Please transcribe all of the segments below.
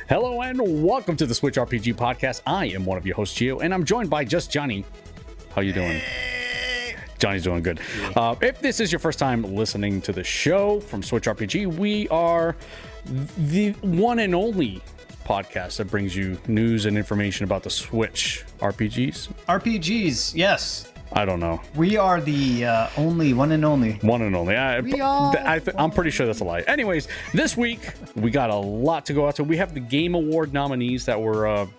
Hello and welcome to the Switchrpg podcast. I am one of your hosts, Gio, and I'm joined by just Johnny. How you doing? Johnny's doing good. If this is your first time listening to the show from Switchrpg, we are the one and only podcast that brings you news and information about the Switch RPGs. RPGs, yes. I don't know. We are the only one and only. One and only. I'm pretty sure that's a lie. Anyways, this week we got a lot to go out to. We have the Game Award nominees that were.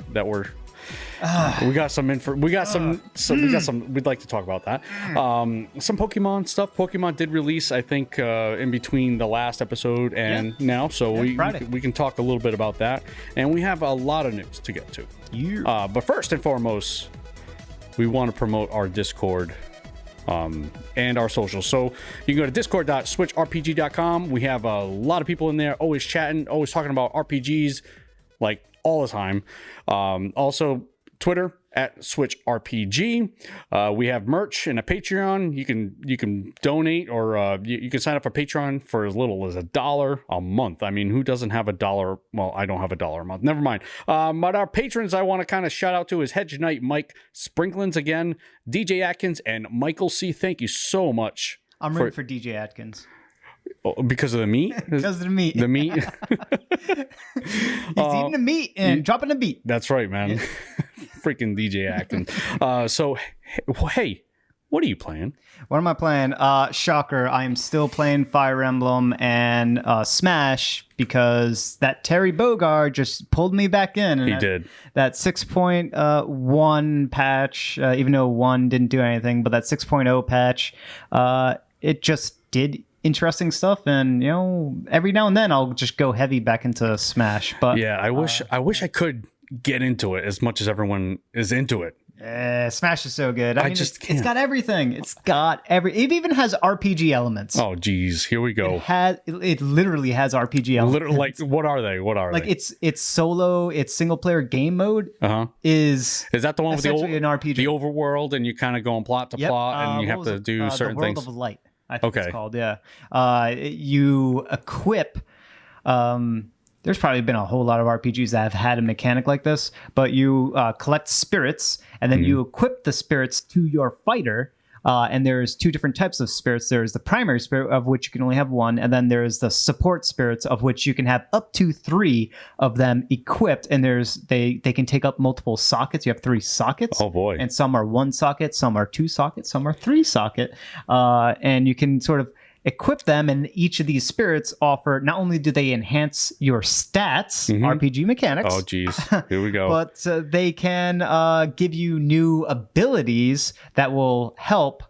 We got some info. We got some. We'd like to talk about that. Some Pokemon stuff. Pokemon did release, I think, in between the last episode and now, so we can talk a little bit about that. And we have a lot of news to get to. Yeah. But first and foremost, we want to promote our Discord and our socials. So you can go to discord.switchrpg.com. We have a lot of people in there, always chatting, always talking about RPGs, like all the time. Also, Twitter at SwitchRPG. We have merch and a Patreon. You can donate, or you can sign up for Patreon for as little as $1 a month. I mean, who doesn't have $1? Well, I don't have $1 a month. Never mind. But our patrons I want to kind of shout out to is Hedge Knight, Mike Sprinklins again, DJ Atkins, and Michael C. Thank you so much. I'm rooting for DJ Atkins. Oh, because of the meat? Because of the meat. The meat? He's eating the meat and dropping the beat. That's right, man. Yeah. Freaking DJ Atkins. So, hey, what are you playing? What am I playing? Shocker. I am still playing Fire Emblem and Smash because that Terry Bogard just pulled me back in. And he did. That 6.1 patch, even though 1 didn't do anything, but that 6.0 patch, it just did interesting stuff, and you know, every now and then I'll just go heavy back into Smash. But yeah, I wish I could get into it as much as everyone is into it. Smash is so good. I mean, just can't. It's got everything. It even has RPG elements. Oh geez, here we go. It literally has RPG elements. Literally, like what are they? Like it's solo, it's single player game mode. Is that the one with an RPG? The overworld, and you kind kind of plot to plot, and you have to do certain things. The World of Light, I think it's called. Yeah. You equip. There's probably been a whole lot of RPGs that have had a mechanic like this, but you collect spirits, and then you equip the spirits to your fighter. And there's two different types of spirits. There's the primary spirit, of which you can only have one, and then there's the support spirits, of which you can have up to 3 of them equipped. And they can take up multiple sockets. You have 3 sockets. Oh boy! And some are 1 socket, some are 2 sockets, some are 3 socket. And you can sort of equip them, and each of these spirits offer, not only do they enhance your stats, RPG mechanics. Oh geez, here we go. But they can give you new abilities that will help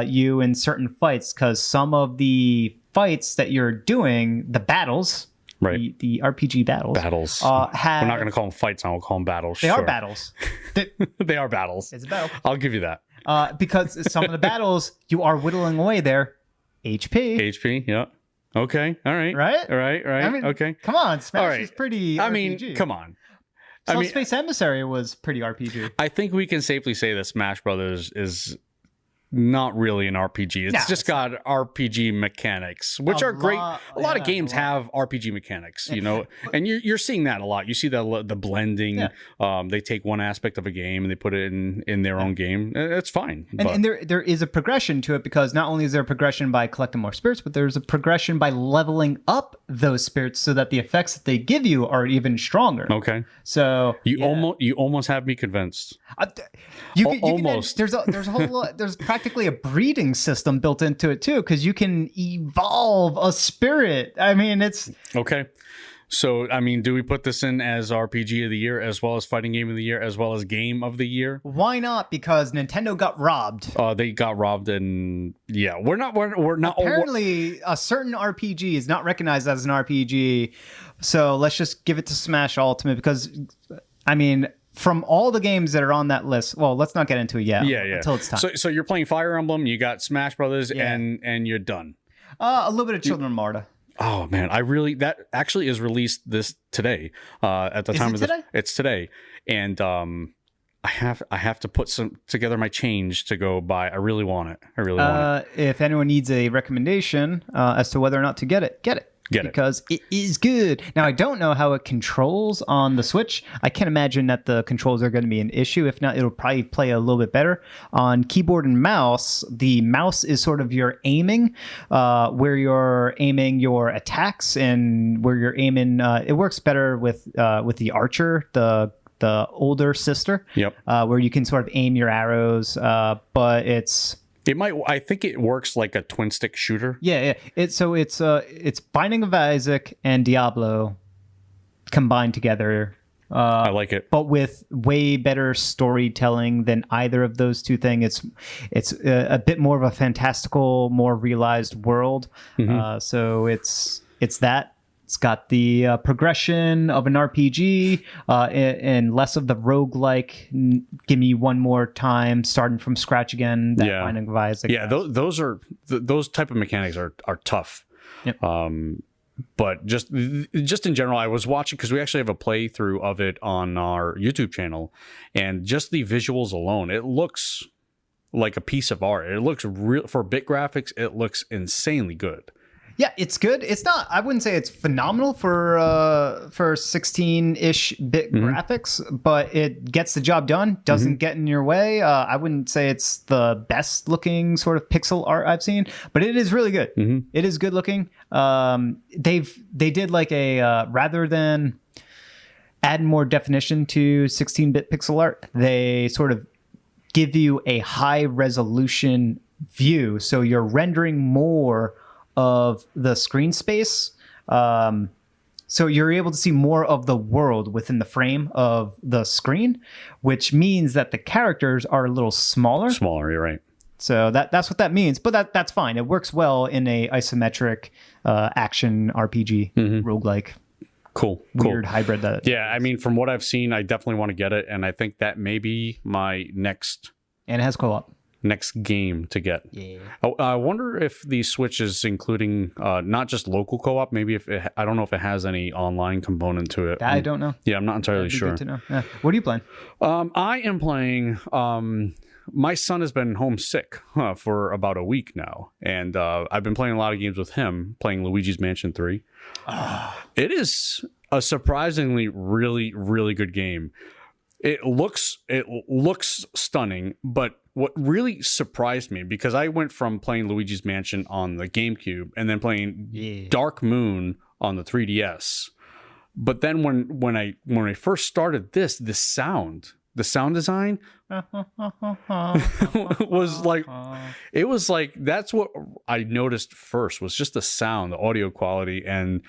you in certain fights, because some of the fights that you're doing, the battles, right? The RPG battles. We're not going to call them fights. I'll call them battles. They are battles. They are battles. It's a battle. I'll give you that. Because some of the battles, you are whittling away their HP, yeah. Okay, all right. Right? I mean, okay. Come on, Smash is pretty RPG. I mean, come on. Space Emissary was pretty RPG. I think we can safely say that Smash Brothers is not really an RPG. It's just got RPG mechanics, which are great. A lot of games have RPG mechanics, you know, and you're seeing that a lot. You see the blending. Yeah. They take one aspect of a game and they put it in their own game. It's fine. And there is a progression to it, because not only is there a progression by collecting more spirits, but there's a progression by leveling up those spirits so that the effects that they give you are even stronger. Okay. So you almost have me convinced. Almost. There's a whole lot. There's practically a breeding system built into it too, because you can evolve a spirit. I mean, it's okay. So, I mean, do we put this in as RPG of the year, as well as fighting game of the year, as well as game of the year? Why not? Because Nintendo got robbed. They got robbed, and yeah, we're not. Apparently, a certain RPG is not recognized as an RPG. So let's just give it to Smash Ultimate, because, I mean, from all the games that are on that list, well, let's not get into it yet. Yeah. Until it's time. So you're playing Fire Emblem, you got Smash Brothers, and you're done. A little bit of Children of Marta. Oh man, that actually is released this today. At the time of today? It's today, and I have to put some together my change to go buy. I really want it. I really want it. If anyone needs a recommendation as to whether or not to get it. Because it is good. Now, I don't know how it controls on the Switch. I can't imagine that the controls are going to be an issue. If not, it'll probably play a little bit better. On keyboard and mouse, the mouse is sort of your aiming, where you're aiming your attacks and where you're aiming. It works better with the Archer, the older sister. Yep. Where you can sort of aim your arrows, but it's... I think it works like a twin stick shooter. Yeah. It's Binding of Isaac and Diablo combined together. I like it, but with way better storytelling than either of those two things. It's a bit more of a fantastical, more realized world. Mm-hmm. So it's that. It's got the progression of an RPG and less of the roguelike. Give me one more time, starting from scratch again. That Binding of Isaac. Yeah, those type of mechanics are tough. Yep. But just in general, I was watching because we actually have a playthrough of it on our YouTube channel, and just the visuals alone, it looks like a piece of art. It looks real for bit graphics. It looks insanely good. Yeah, it's good. It's not. I wouldn't say it's phenomenal for 16-ish bit graphics, but it gets the job done. Doesn't get in your way. I wouldn't say it's the best looking sort of pixel art I've seen, but it is really good. It is good looking. They did like a rather than add more definition to 16-bit pixel art, they sort of give you a high resolution view, so you're rendering more of the screen space, so you're able to see more of the world within the frame of the screen, which means that the characters are a little smaller. You're right. So that's what that means, but that's fine. It works well in a isometric action RPG roguelike. Cool. Weird hybrid. I mean, from what I've seen, I definitely want to get it, and I think that may be my next. And it has co-op. Next game to get. Yeah. I wonder if the Switch is including not just local co-op. Maybe I don't know if it has any online component to it. I don't know. Yeah, I'm not entirely sure. Good to know. Yeah. What are you playing? I am playing. My son has been homesick for about a week now, and I've been playing a lot of games with him. Playing Luigi's Mansion 3. It is a surprisingly really, really good game. It looks stunning, but what really surprised me, because I went from playing Luigi's Mansion on the GameCube and then playing Dark Moon on the 3DS, but then when I first started the sound design was like, it was like, that's what I noticed first, was just the sound, the audio quality, and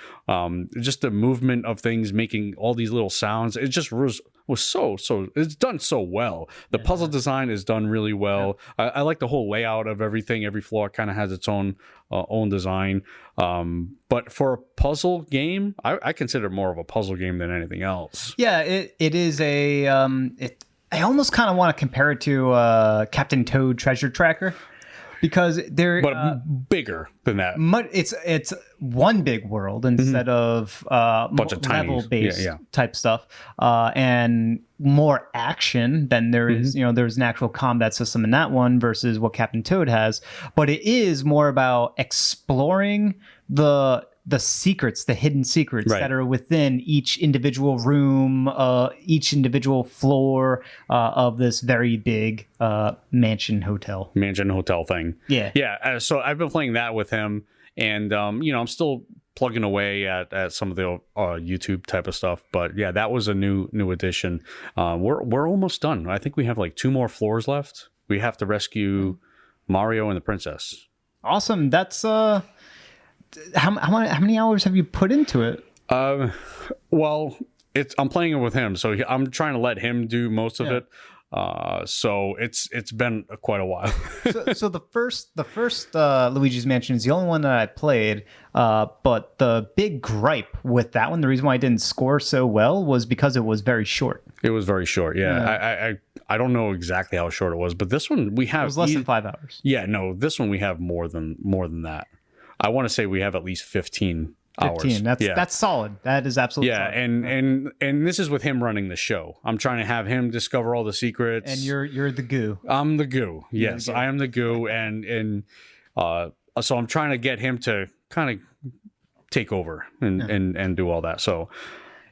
just the movement of things making all these little sounds. It just was so it's done so well. The puzzle design is done really well. I like the whole layout of everything. Every floor kind of has its own design, but for a puzzle game, I consider it more of a puzzle game than anything else. It is a I almost kind of want to compare it to Captain Toad Treasure Tracker, because they're bigger than that. It's one big world instead of bunch of level-based type stuff, and more action than there is. There's an actual combat system in that one versus what Captain Toad has, but it is more about exploring the secrets, the hidden secrets that are within each individual room, each individual floor of this very big mansion hotel thing. So I've been playing that with him, and I'm still plugging away at some of the YouTube type of stuff, but that was a new addition. We're almost done. I think we have like 2 more floors left. We have to rescue Mario and the princess. Awesome. That's how many hours have you put into it? Well, I'm playing it with him, so I'm trying to let him do most of it. So it's been quite a while. so the first Luigi's Mansion is the only one that I played. But the big gripe with that one, the reason why I didn't score so well, was because it was very short. It was very short. Yeah. I don't know exactly how short it was, but this one we have. It was less than 5 hours. Yeah. No, this one we have more than that. I want to say we have at least 15 hours. 15. That's solid. That is absolutely solid. And this is with him running the show. I'm trying to have him discover all the secrets. And you're the goo. I'm the goo. Yes, I am the goo. And so I'm trying to get him to kind of take over and do all that. So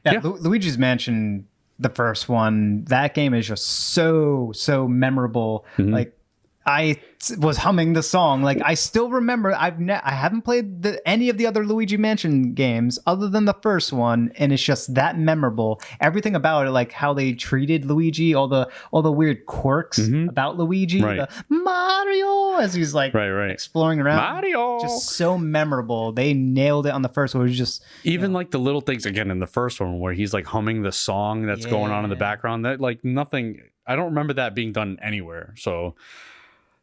Luigi's Mansion, the first one, that game is just so memorable. Like, I was humming the song. Like, I still remember. I haven't played any of the other Luigi Mansion games other than the first one, and it's just that memorable. Everything about it, like how they treated Luigi, all the weird quirks about Luigi, the Mario as he's like exploring around. Mario, just so memorable. They nailed it on the first one. It was just even like the little things again in the first one where he's like humming the song that's going on in the background. That like nothing. I don't remember that being done anywhere. So.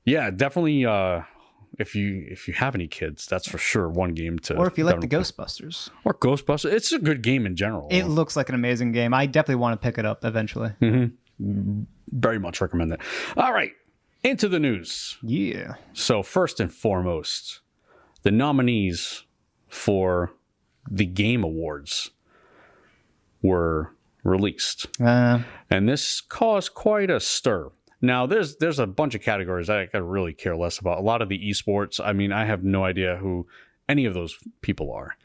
Yeah, definitely. If you have any kids, that's for sure one game to. Or if you like the Ghostbusters. Or Ghostbusters, it's a good game in general. It looks like an amazing game. I definitely want to pick it up eventually. Very much recommend it. All right, into the news. Yeah. So first and foremost, the nominees for the Game Awards were released, and this caused quite a stir. Now, there's a bunch of categories I could really care less about. A lot of the esports, I mean, I have no idea who any of those people are.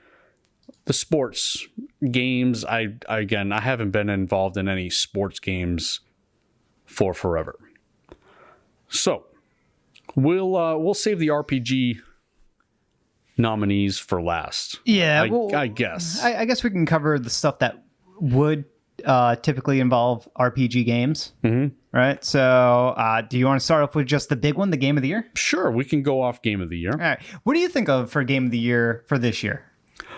The sports games, I haven't been involved in any sports games for forever. So, we'll save the RPG nominees for last. Yeah, I guess. I guess we can cover the stuff that would typically involve RPG games. Right. So do you want to start off with just the big one, the Game of the Year? Sure. We can go off Game of the Year. All right. What do you think of for Game of the Year for this year?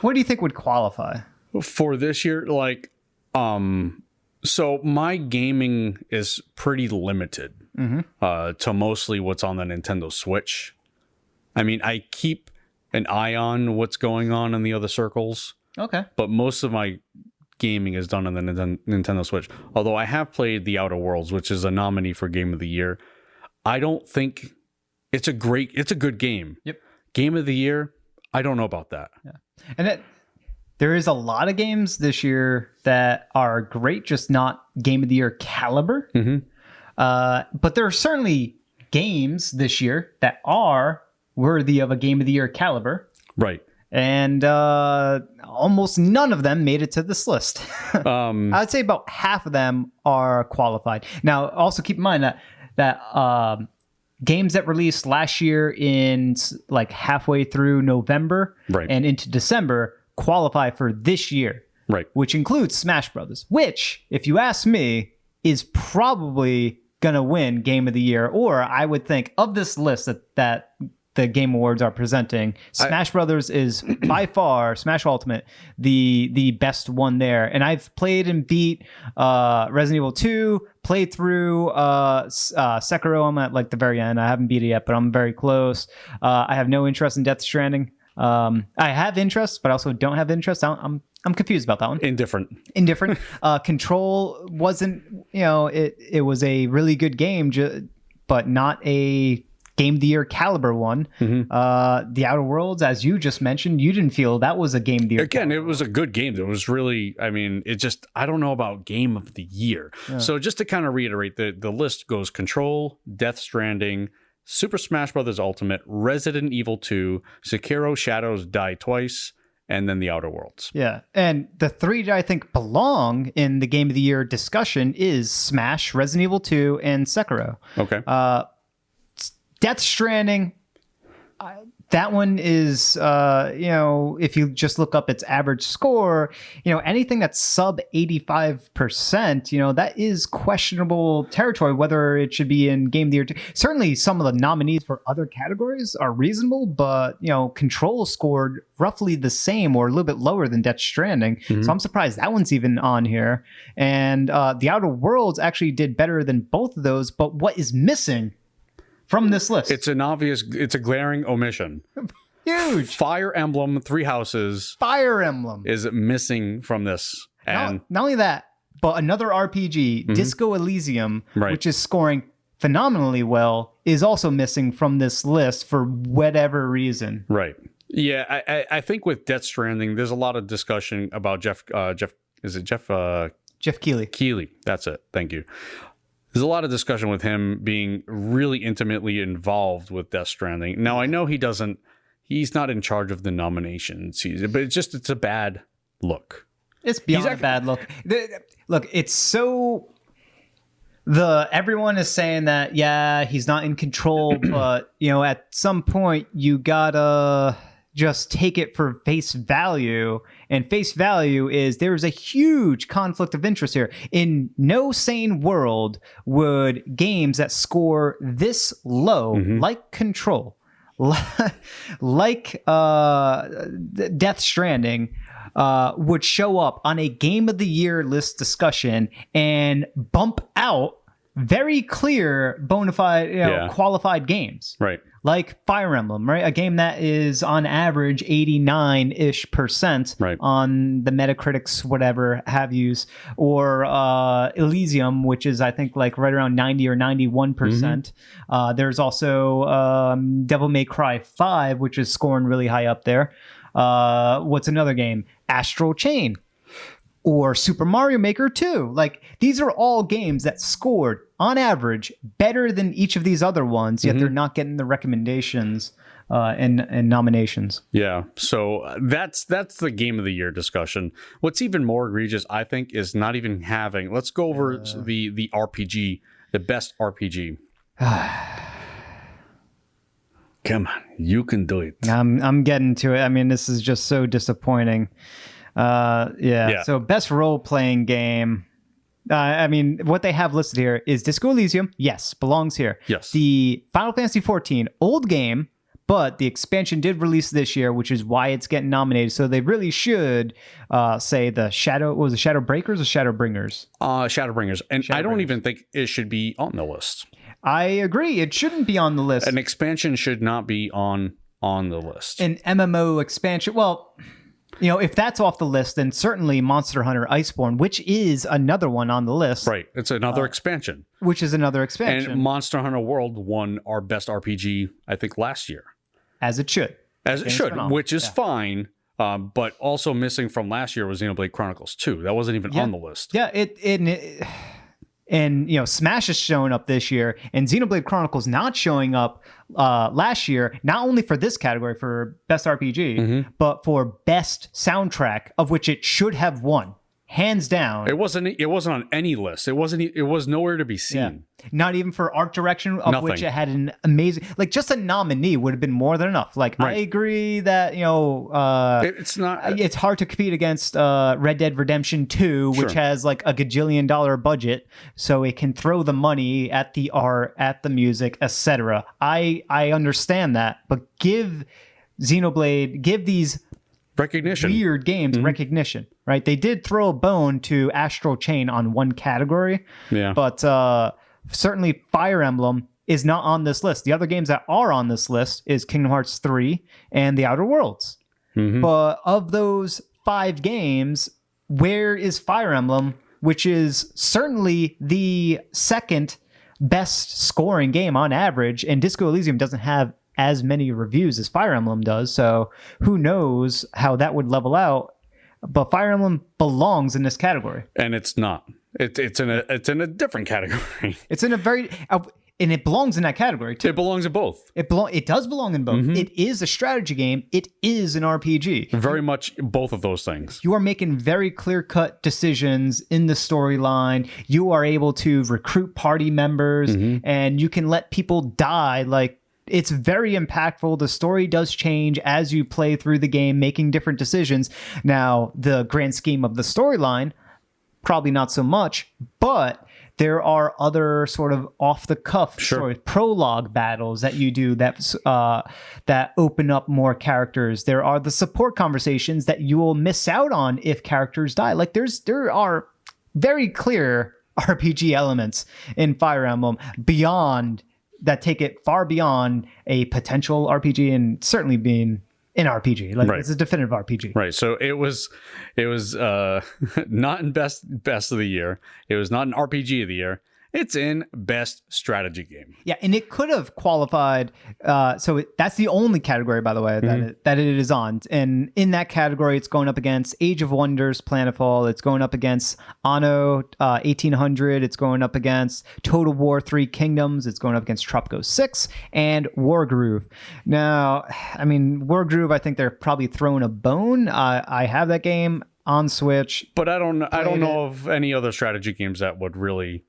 What do you think would qualify? For this year, like, so my gaming is pretty limited to mostly what's on the Nintendo Switch. I mean, I keep an eye on what's going on in the other circles. Okay. But most of my gaming is done on the Nintendo Switch. Although I have played The Outer Worlds, which is a nominee for Game of the Year. I don't think it's a good game. Yep. Game of the Year, I don't know about that. Yeah. And there is a lot of games this year that are great, just not Game of the Year caliber. But there are certainly games this year that are worthy of a Game of the Year caliber. Right. And almost none of them made it to this list. I'd say about half of them are qualified. Now, also keep in mind that games that released last year in like halfway through November and into December qualify for this year, which includes Smash Brothers, which, if you ask me, is probably going to win Game of the Year. Or I would think of this list that the Game Awards are presenting, Smash Brothers is by far, Smash Ultimate, the best one there. And I've played and beat Resident Evil 2, played through Sekiro. I'm at like the very end. I haven't beat it yet, but I'm very close. I have no interest in Death Stranding. I have interest, but I also don't have interest. I'm confused about that one. Indifferent. Control wasn't, it was a really good game, but not a Game of the Year caliber one. The Outer Worlds, as you just mentioned, you didn't feel that was a Game of the Year. Again, it was a good game. It was really, I mean, I don't know about Game of the Year. Yeah. So just to kind of reiterate, the list goes Control, Death Stranding, Super Smash Bros. Ultimate, Resident Evil 2, Sekiro Shadows Die Twice, and then the Outer Worlds. Yeah. And the three that I think belong in the Game of the Year discussion is Smash, Resident Evil 2, and Sekiro. Okay. Death Stranding, that one is, if you just look up its average score, anything that's sub 85%, that is questionable territory, whether it should be in Game of the Year. Certainly some of the nominees for other categories are reasonable, but, Control scored roughly the same or a little bit lower than Death Stranding. So I'm surprised that one's even on here. And The Outer Worlds actually did better than both of those, but what is missing from this list? It's a glaring omission. Huge. Fire Emblem, Three Houses. Fire Emblem is missing from this. And not only that, but another RPG, Disco Elysium, which is scoring phenomenally well, is also missing from this list for whatever reason. Right. Yeah, I think with Death Stranding, there's a lot of discussion about Jeff Keighley. Keighley, that's it. Thank you. There's a lot of discussion with him being really intimately involved with Death Stranding. Now, I know he's not in charge of the nomination season, but it's a bad look. It's beyond a bad look. Look, it's so... Everyone is saying that, yeah, he's not in control, but, at some point, you gotta just take it for face value. And face value is there's a huge conflict of interest here. In no sane world would games that score this low, like Control, like Death Stranding, would show up on a Game of the Year list discussion and bump out very clear, bona fide, qualified games. Right. Like Fire Emblem, right? A game that is on average 89-ish% right. on the Metacritic's whatever have yous, or Elysium, which is I think like right around 90 or 91%. There's also Devil May Cry 5, which is scoring really high up there. What's another game? Astral Chain. Or Super Mario Maker 2. Like, these are all games that scored, on average, better than each of these other ones, yet they're not getting the recommendations and nominations. Yeah, so that's the Game of the Year discussion. What's even more egregious, I think, is not even having... Let's go over the RPG, the best RPG. Come on, you can do it. I'm getting to it. I mean, this is just so disappointing. So best role-playing game. I mean, what they have listed here is Disco Elysium. Yes, belongs here. Yes. The Final Fantasy XIV, old game, but the expansion did release this year, which is why it's getting nominated. So they really should say the Shadow... What was it, Shadow Breakers or Shadow Bringers? Shadowbringers. And I don't even think it should be on the list. I agree. It shouldn't be on the list. An expansion should not be on the list. An MMO expansion... Well... if that's off the list, then certainly Monster Hunter Iceborne, which is another one on the list. Right. It's another expansion. Which is another expansion. And Monster Hunter World won our best RPG, I think, last year. As it should. As it should, which is fine. But also missing from last year was Xenoblade Chronicles 2. That wasn't even on the list. Yeah, and Smash is showing up this year, and Xenoblade Chronicles not showing up last year, not only for this category for best RPG, but for best soundtrack, of which it should have won, hands down. It wasn't on any list. It was nowhere to be seen. Yeah. Not even for art direction, of which it had an amazing, like, just a nominee would have been more than enough. Like, right. I agree that it's hard to compete against Red Dead Redemption 2, which has like a gajillion dollar budget, so it can throw the money at the art, at the music, etc. I understand that, but give these recognition, weird games recognition, right? They did throw a bone to Astral Chain on one category, but certainly Fire Emblem is not on this list. The other games that are on this list is Kingdom Hearts 3 and The Outer Worlds. But of those 5 games, where is Fire Emblem, which is certainly the second best scoring game on average, and Disco Elysium doesn't have as many reviews as Fire Emblem does, so who knows how that would level out. But Fire Emblem belongs in this category, and it's not. It's in a different category. It's in a very and it belongs in that category too. It belongs in both. It does belong in both. It is a strategy game. It is an RPG. Very much both of those things. You are making very clear-cut decisions in the storyline. You are able to recruit party members, and you can let people die. Like, it's very impactful. The story does change as you play through the game, making different decisions. Now, the grand scheme of the storyline, probably not so much, but there are other sort of off-the-cuff sort of prologue battles that you do that open up more characters. There are the support conversations that you will miss out on if characters die. Like, there are very clear RPG elements in Fire Emblem that take it far beyond a potential RPG and certainly being an RPG. Like, it's a definitive RPG. Right. So it was not in best of the year. It was not an RPG of the year. It's in Best Strategy Game. Yeah, and it could have qualified. That's the only category, by the way, that it is on. And in that category, it's going up against Age of Wonders, Planetfall. It's going up against Anno 1800. It's going up against Total War 3 Kingdoms. It's going up against Tropico 6 and Wargroove. Now, I mean, Wargroove, I think they're probably throwing a bone. I have that game on Switch, but I don't know of any other strategy games that would really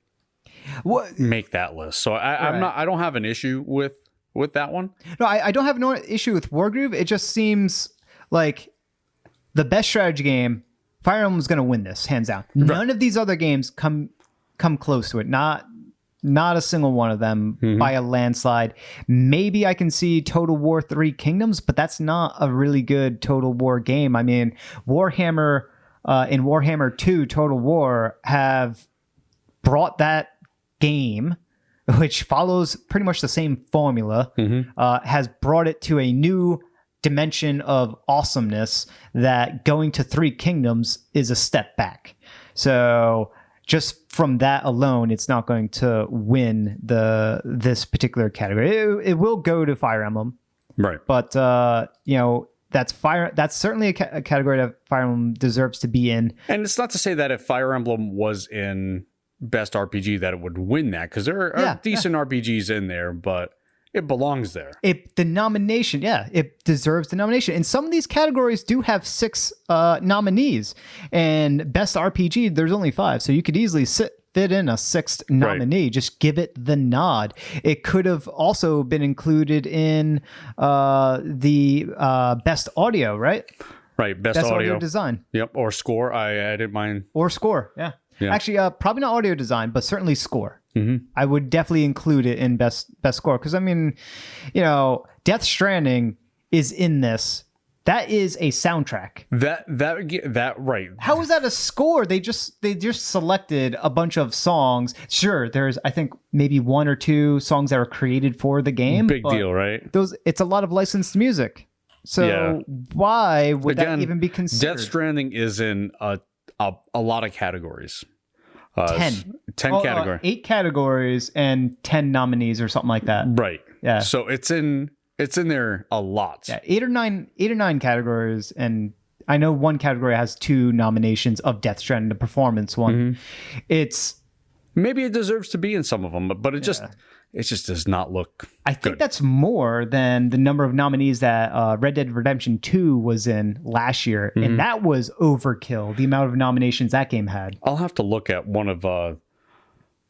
make that list. So I don't have an issue with that one. No, I don't have no issue with Wargroove. It just seems like the best strategy game. Fire Emblem's going to win this hands down. None of these other games come close to it. Not a single one of them by a landslide. Maybe I can see Total War 3 Kingdoms, but that's not a really good Total War game. I mean, Warhammer and Warhammer 2 Total War have brought that game, which follows pretty much the same formula, has brought it to a new dimension of awesomeness that going to 3 Kingdoms is a step back. So just from that alone, it's not going to win this particular category. It will go to Fire Emblem, right? But that's certainly a category that Fire Emblem deserves to be in. And it's not to say that if Fire Emblem was in Best RPG that it would win that, because there are decent RPGs in there, but it belongs there. It deserves the nomination. And some of these categories do have 6 nominees, and Best RPG, there's only 5. So you could easily fit in a 6th nominee. Right. Just give it the nod. It could have also been included in the Best Audio, right? Right. Best audio design. Yep. Or score. I didn't mind. Or score. Yeah. Actually, probably not audio design, but certainly score. I would definitely include it in best score, because I mean, Death Stranding is in this. That is a soundtrack. That right. How is that a score? They just selected a bunch of songs. Sure, there's I think maybe 1 or 2 songs that were created for the game. Big deal, right? It's a lot of licensed music. So why would that even be considered? Death Stranding is in a lot of categories. 10 categories. 8 categories and 10 nominees or something like that. Right. Yeah. So it's in there a lot. Yeah, 8 or 9 categories, and I know one category has 2 nominations of Death Stranding, the performance one. It's maybe it deserves to be in some of them, but it just does not look I think that's more than the number of nominees that Red Dead Redemption 2 was in last year, and that was overkill, the amount of nominations that game had. I'll have to look at one of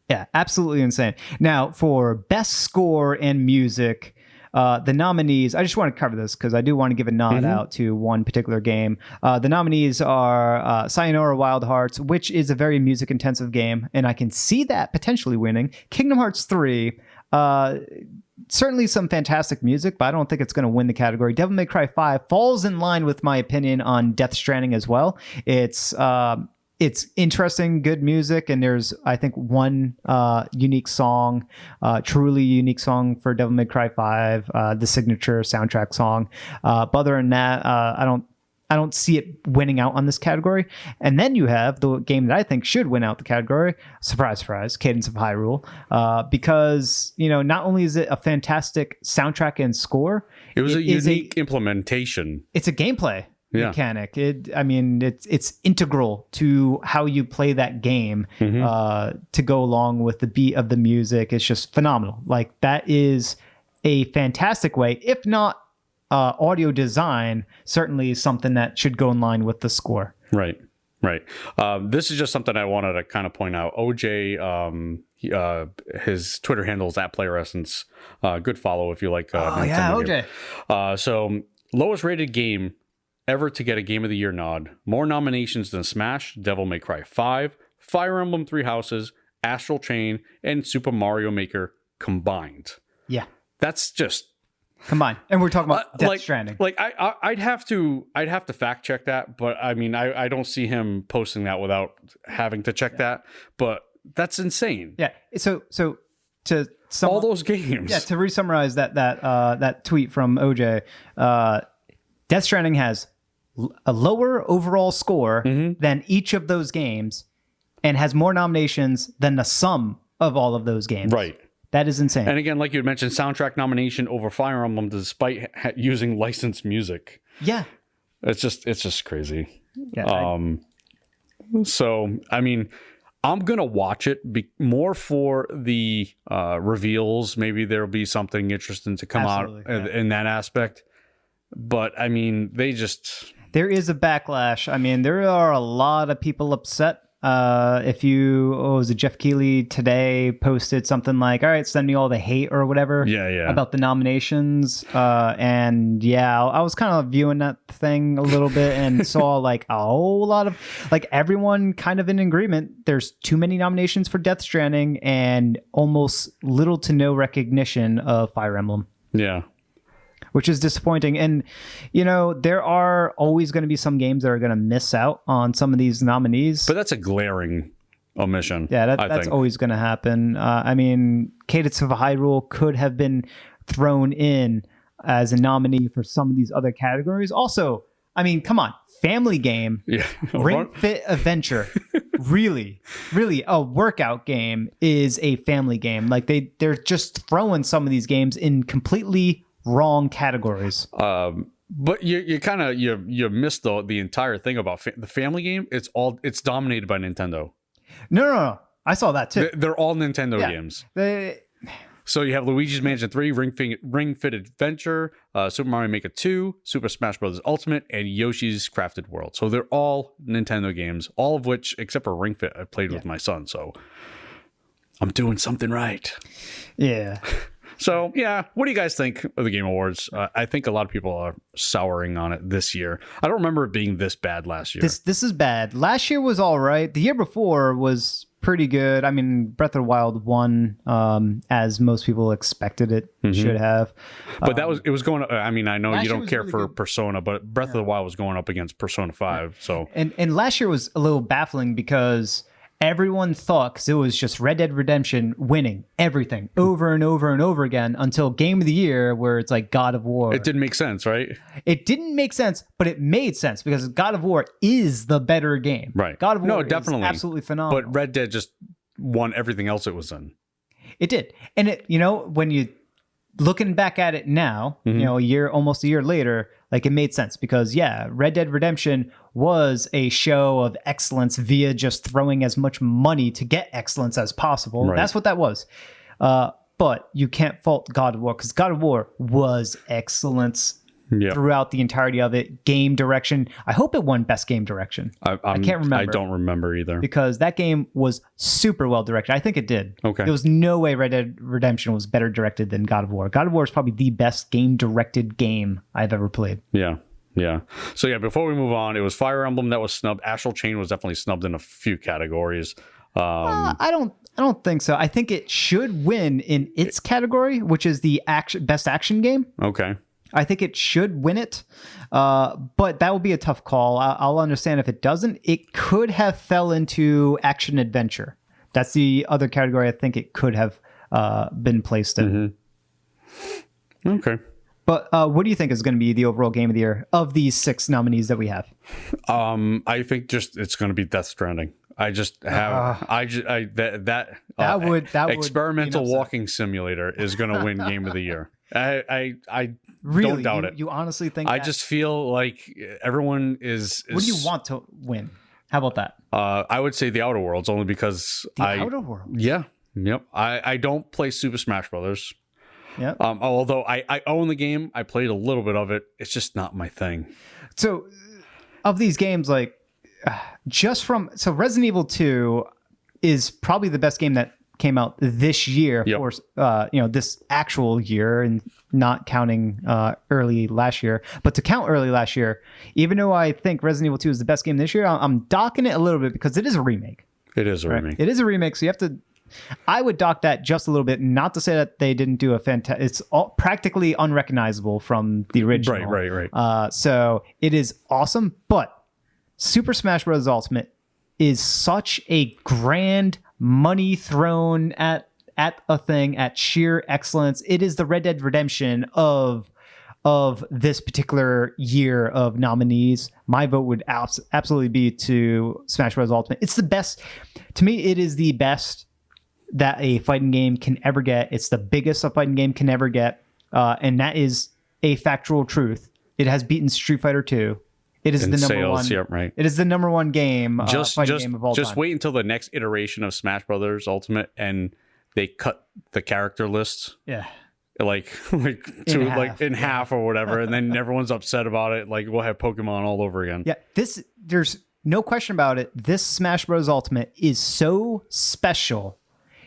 Yeah, absolutely insane. Now, for Best Score and Music, the nominees, I just want to cover this because I do want to give a nod out to one particular game. The nominees are Sayonara Wild Hearts, which is a very music-intensive game, and I can see that potentially winning. Kingdom Hearts 3, certainly some fantastic music, but I don't think it's going to win the category. Devil May Cry 5 falls in line with my opinion on Death Stranding as well. It's interesting, good music, and there's, I think, one unique song, truly unique song for Devil May Cry 5, the signature soundtrack song. But other than that, I don't see it winning out on this category. And then you have the game that I think should win out the category, surprise, surprise, Cadence of Hyrule, because, not only is it a fantastic soundtrack and score, it was a unique implementation. It's a gameplay mechanic. It's integral to how you play that game to go along with the beat of the music. It's just phenomenal. Like, that is a fantastic way, if not audio design, certainly something that should go in line with the score. Right. This is just something I wanted to kind of point out. OJ, his Twitter handle is @PlayerEssence. Good follow if you like. OJ. So lowest rated game ever to get a Game of the Year nod. More nominations than Smash, Devil May Cry 5, Fire Emblem 3 Houses, Astral Chain, and Super Mario Maker combined. Yeah. That's just combined. And we're talking about Death Stranding. Like I'd have to fact check that, but I mean I don't see him posting that without having to check that. But that's insane. Yeah. So to all those games. Yeah, to re-summarize that tweet from OJ, Death Stranding has a lower overall score than each of those games and has more nominations than the sum of all of those games. Right. That is insane. And again, like you had mentioned, soundtrack nomination over Fire Emblem despite using licensed music. Yeah. It's just crazy. Yeah. So, I mean, I'm going to watch it more for the reveals. Maybe there'll be something interesting to come out in that aspect. But, I mean, there is a backlash. I mean, there are a lot of people upset. Was it Jeff Keighley today posted something like, all right, send me all the hate or whatever about the nominations. And I was kind of viewing that thing a little bit and saw like a whole lot of like everyone kind of in agreement. There's too many nominations for Death Stranding and almost little to no recognition of Fire Emblem. Yeah. Which is disappointing. And, there are always going to be some games that are going to miss out on some of these nominees. But that's a glaring omission. Yeah, that's always going to happen. I mean, Cadence of Hyrule could have been thrown in as a nominee for some of these other categories. Also, I mean, come on. Family game. Yeah. Ring Fit Adventure. Really, a workout game is a family game. Like they're just throwing some of these games in completely wrong categories. But you kind of you missed the entire thing about the family game. It's dominated by Nintendo. No. I saw that too. They're all Nintendo games. So you have Luigi's Mansion 3, Ring Fit Adventure, Super Mario Maker 2, Super Smash Bros. Ultimate, and Yoshi's Crafted World. So they're all Nintendo games, all of which, except for Ring Fit, I played with my son. So I'm doing something right. Yeah. So, what do you guys think of the Game Awards? I think a lot of people are souring on it this year. I don't remember it being this bad last year. This is bad. Last year was all right. The year before was pretty good. I mean, Breath of the Wild won, as most people expected it should have. But it was going. I mean, I know you don't care really for good. Persona, but Breath of the Wild was going up against Persona 5. So and last year was a little baffling because everyone thought, because it was just Red Dead Redemption winning everything over and over and over again until Game of the Year, where it's like God of War. It didn't make sense, right? It didn't make sense, but it made sense because God of War is the better game. Right. God of War definitely is absolutely phenomenal. But Red Dead just won everything else it was in. It did. And when you looking back at it now, almost a year later, like it made sense because Red Dead Redemption was a show of excellence via just throwing as much money to get excellence as possible. Right. That's what that was. But you can't fault God of War because God of War was excellence throughout the entirety of it. Game direction. I hope it won Best Game Direction. I can't remember. I don't remember either. Because that game was super well directed. I think it did. Okay. There was no way Red Dead Redemption was better directed than God of War. God of War is probably the best game-directed game I've ever played. Yeah. So before we move on, it was Fire Emblem that was snubbed. Astral Chain was definitely snubbed in a few categories. I don't think so. I think it should win in its category, which is the best action game. Okay. I think it should win it, but that will be a tough call. I'll understand if it doesn't. It could have fell into action adventure. That's the other category I think it could have been placed in. Mm-hmm. Okay. But what do you think is going to be the overall game of the year of these 6 nominees that we have? I think it's going to be Death Stranding. I just have that would experimental walking simulator is going to win Game of the Year. I really don't doubt it. You honestly think? I just feel like everyone is. What do you want to win? How about that? I would say the Outer Worlds, only because Outer Worlds. Yeah. Yep. I don't play Super Smash Brothers. Yeah. Although I own the game, I played a little bit of it. It's just not my thing. So, of these games, like Resident Evil 2 is probably the best game that came out this year for this actual year, and not counting early last year. But to count early last year, even though I think Resident Evil 2 is the best game this year, I'm docking it a little bit because it is a remake. It is a remake. It is a remake, so you have to. I would dock that just a little bit, not to say that they didn't do a fantastic. It's practically unrecognizable from the original. Right. So it is awesome, but Super Smash Bros. Ultimate is such a grand money thrown at a thing, at sheer excellence. It is the Red Dead Redemption of this particular year of nominees. My vote would absolutely be to Smash Bros. Ultimate. It's the best. To me, it is the best that a fighting game can ever get. It's the biggest a fighting game can ever get, and that is a factual truth. It has beaten Street Fighter 2. It is the number sales, one. Yep, right. It is the number one game, fighting game of all time. Just wait until the next iteration of Smash Brothers Ultimate, and they cut the character lists. Yeah. Like in half or whatever, and then everyone's upset about it. Like we'll have Pokemon all over again. Yeah, there's no question about it. This Smash Bros. Ultimate is so special.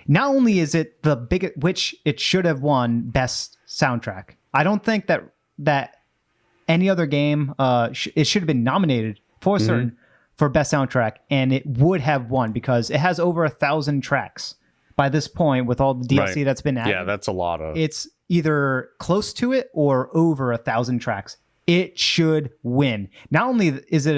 Not only is it the biggest, which it should have won best soundtrack. I don't think that any other game it should have been nominated for certain for best soundtrack, and it would have won because it has over 1,000 tracks by this point with all the DLC that's been added. Yeah, that's a lot of. It's either close to it or over 1,000 tracks. It should win. Not only is it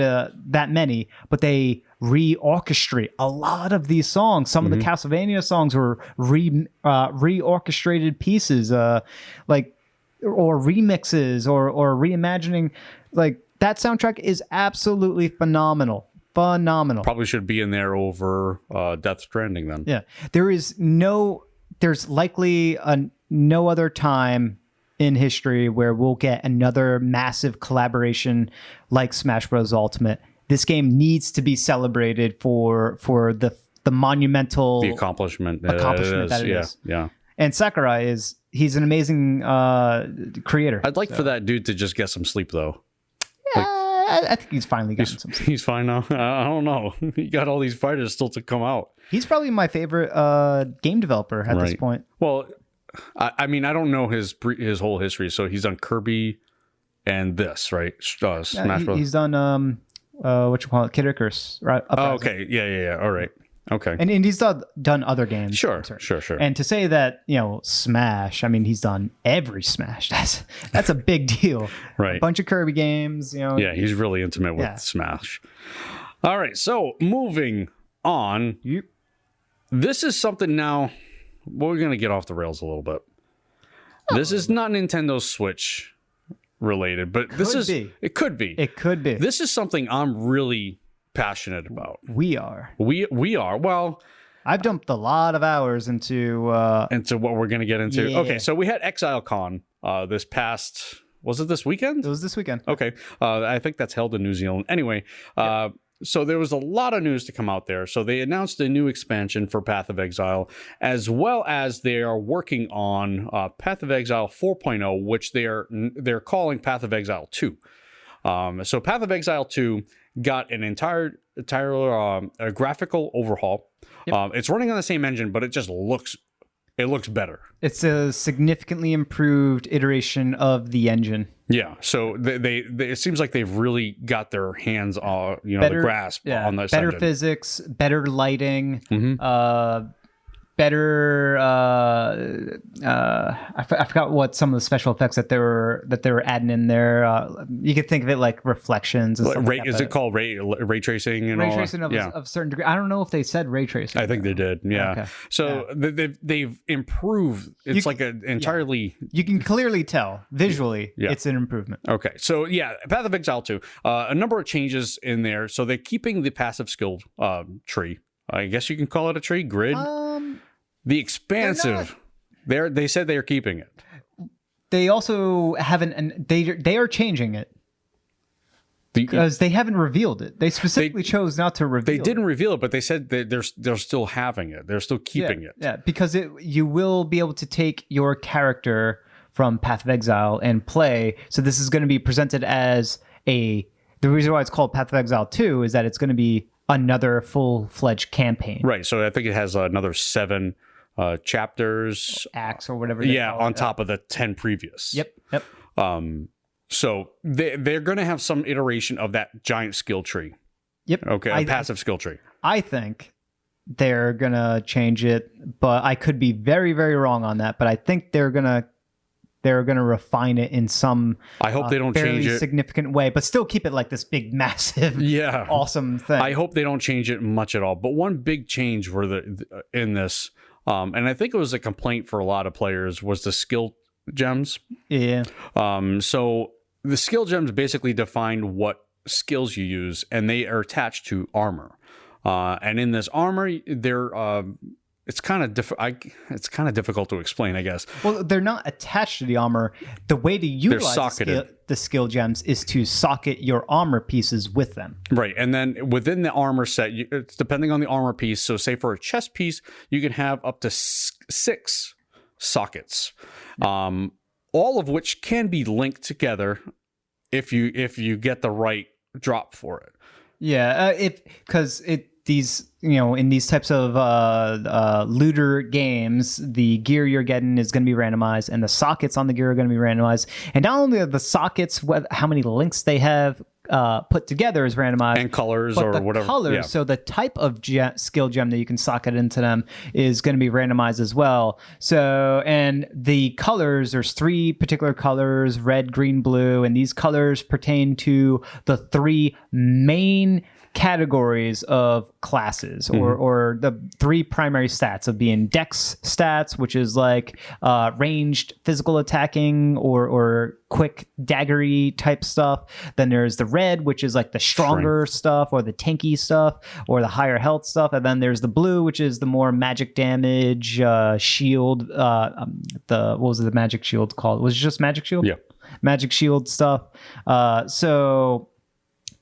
that many, but they reorchestrate a lot of these songs. Some of the Castlevania songs were reorchestrated pieces, or remixes, or reimagining. Like that soundtrack is absolutely phenomenal. Probably should be in there over Death Stranding then. Yeah, there's likely no other time in history where we'll get another massive collaboration like Smash Bros. Ultimate. This game needs to be celebrated for the monumental accomplishment that it is. Yeah. And Sakurai he's an amazing creator. I'd like for that dude to just get some sleep though. I think he's finally gotten some sleep. He's fine now. I don't know. He got all these fighters still to come out. He's probably my favorite game developer at this point. Well, I mean, I don't know his whole history. So he's done Kirby and this, right? Smash Bros. He's done what you call it, Kid Icarus, right? Okay, yeah. All right, okay. And he's done other games. Sure. And to say that Smash, I mean, he's done every Smash. That's a big deal. Right. A bunch of Kirby games. Yeah, he's really intimate with Smash. All right, so moving on. Yep. This is something now. We're going to get off the rails a little bit. This is not Nintendo Switch related, but it could be. It could be. This is something I'm really passionate about. We are. We are. Well, I've dumped a lot of hours into what we're going to get into. Yeah. Okay, so we had Exile Con this past, was it this weekend? It was this weekend. Okay. I think that's held in New Zealand. Anyway, so there was a lot of news to come out there. So they announced a new expansion for Path of Exile, as well as they are working on Path of Exile 4.0, which they're calling Path of Exile 2. So Path of Exile 2 got an entire graphical overhaul. Yep. It's running on the same engine, but it just looks better. It's a significantly improved iteration of the engine. Yeah, so they it seems like they've really got their hands on the grasp on this better engine. Physics, better lighting, better I forgot what some of the special effects that they were adding in there. You could think of it like reflections and stuff like that. Is it called ray tracing and ray tracing of a certain degree? I don't know if they said ray tracing. I think they did. Yeah. Okay. So they've improved. It's like an entirely. You can clearly tell visually. It's an improvement. Okay. So Path of Exile 2. A number of changes in there. So they're keeping the passive skill tree. I guess you can call it a tree grid. The expansive. They said they are keeping it. They also haven't, and they are changing it because they haven't revealed it. They specifically chose not to reveal. They didn't reveal it, but they said that they're still having it. They're still keeping it. Yeah, because you will be able to take your character from Path of Exile and play. So this is going to be presented as the reason why it's called Path of Exile 2 is that it's going to be another full-fledged campaign. Right. So I think it has another 7 chapters, acts or whatever. On top of the 10 previous. Yep. So they're going to have some iteration of that giant skill tree. Yep. Okay. Passive skill tree. I think they're going to change it, but I could be very, very wrong on that. But I think they're going to refine it in some. I hope they don't change it significant way, but still keep it like this big, massive, awesome thing. I hope they don't change it much at all. But one big change in this, and I think it was a complaint for a lot of players, was the skill gems. Yeah. So the skill gems basically define what skills you use, and they are attached to armor. And in this armor, they're it's kind of difficult to explain, I guess. Well, they're not attached to the armor. The way to utilize the skill gems is to socket your armor pieces with them. Right. And then within the armor set, it's depending on the armor piece. So say for a chest piece, you can have up to 6 sockets, all of which can be linked together if you get the right drop for it. Yeah, these, in these types of looter games, the gear you're getting is going to be randomized, and the sockets on the gear are going to be randomized. And not only are the sockets, how many links they have put together is randomized, and colors but or the whatever. Colors, yeah. So the type of skill gem that you can socket into them is going to be randomized as well. So, and the colors, there's 3 particular colors: red, green, blue, and these colors pertain to the 3 main categories of classes, or the 3 primary stats of being dex stats, which is like ranged physical attacking or quick daggery type stuff. Then there's the red, which is like the stronger stuff or the tanky stuff or the higher health stuff. And then there's the blue, which is the more magic damage, shield. What was the magic shield called? Was it just magic shield? Yeah. Magic shield stuff. So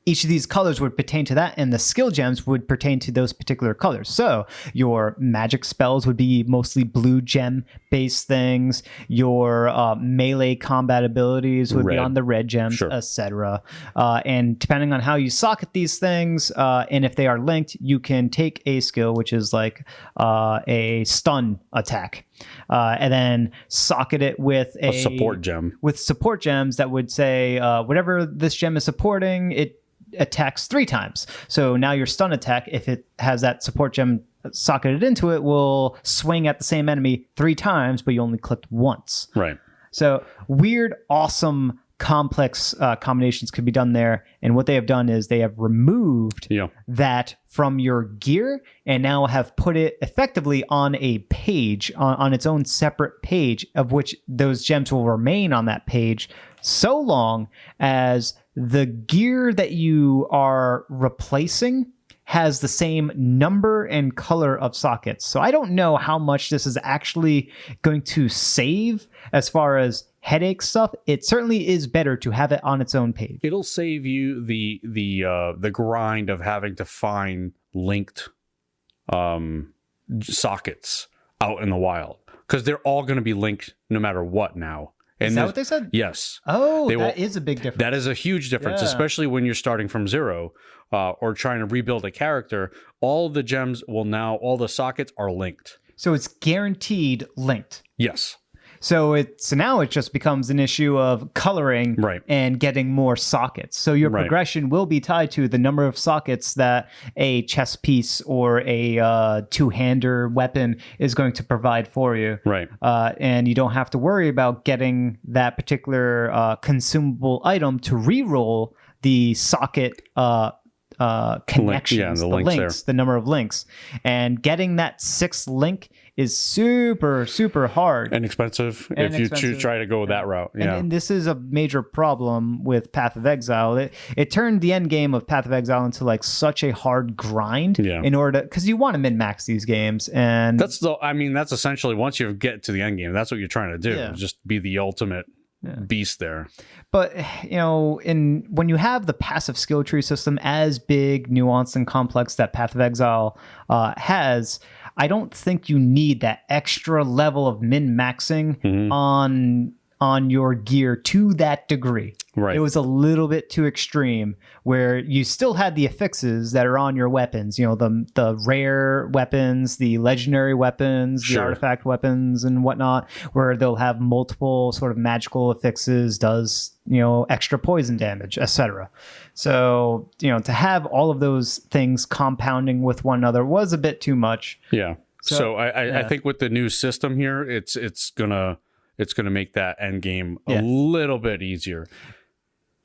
each of these colors would pertain to that, and the skill gems would pertain to those particular colors. So your magic spells would be mostly blue gem based things. Your melee combat abilities would be on the red gems, etc. And depending on how you socket these things, and if they are linked, you can take a skill, which is like a stun attack, and then socket it with a support gem. With support gems that would say whatever this gem is supporting, it attacks 3 times. So now your stun attack, if it has that support gem socketed into it, will swing at the same enemy 3 times, but you only clicked once. Right. So weird, awesome, complex combinations could be done there. And what they have done is they have removed that from your gear and now have put it effectively on a page, on its own separate page, of which those gems will remain on that page so long as the gear that you are replacing has the same number and color of sockets. So I don't know how much this is actually going to save as far as headache stuff. It certainly is better to have it on its own page. It'll save you the grind of having to find linked sockets out in the wild, because they're all going to be linked no matter what now. Is that what they said? Yes. Oh, that is a big difference. That is a huge difference, especially when you're starting from 0 or trying to rebuild a character. All the gems all the sockets are linked. So it's guaranteed linked. Yes. So now it just becomes an issue of coloring and getting more sockets. So your progression will be tied to the number of sockets that a chess piece or a two-hander weapon is going to provide for you. Right. And you don't have to worry about getting that particular consumable item to reroll the socket connections, the number of links. And getting that 6th link is super, super hard. And expensive if you try to go that route. Yeah. And this is a major problem with Path of Exile. It turned the end game of Path of Exile into like such a hard grind in order because you want to min-max these games. And that's essentially, once you get to the end game, that's what you're trying to do. Just be the ultimate beast there. But when you have the passive skill tree system as big, nuanced, and complex that Path of Exile has, I don't think you need that extra level of min-maxing on your gear to that degree. Right. It was a little bit too extreme, where you still had the affixes that are on your weapons, the rare weapons, the legendary weapons, the artifact weapons and whatnot, where they'll have multiple sort of magical affixes, does, extra poison damage, etc. So, to have all of those things compounding with one another was a bit too much. Yeah. So I think with the new system here, it's gonna make that end game a little bit easier.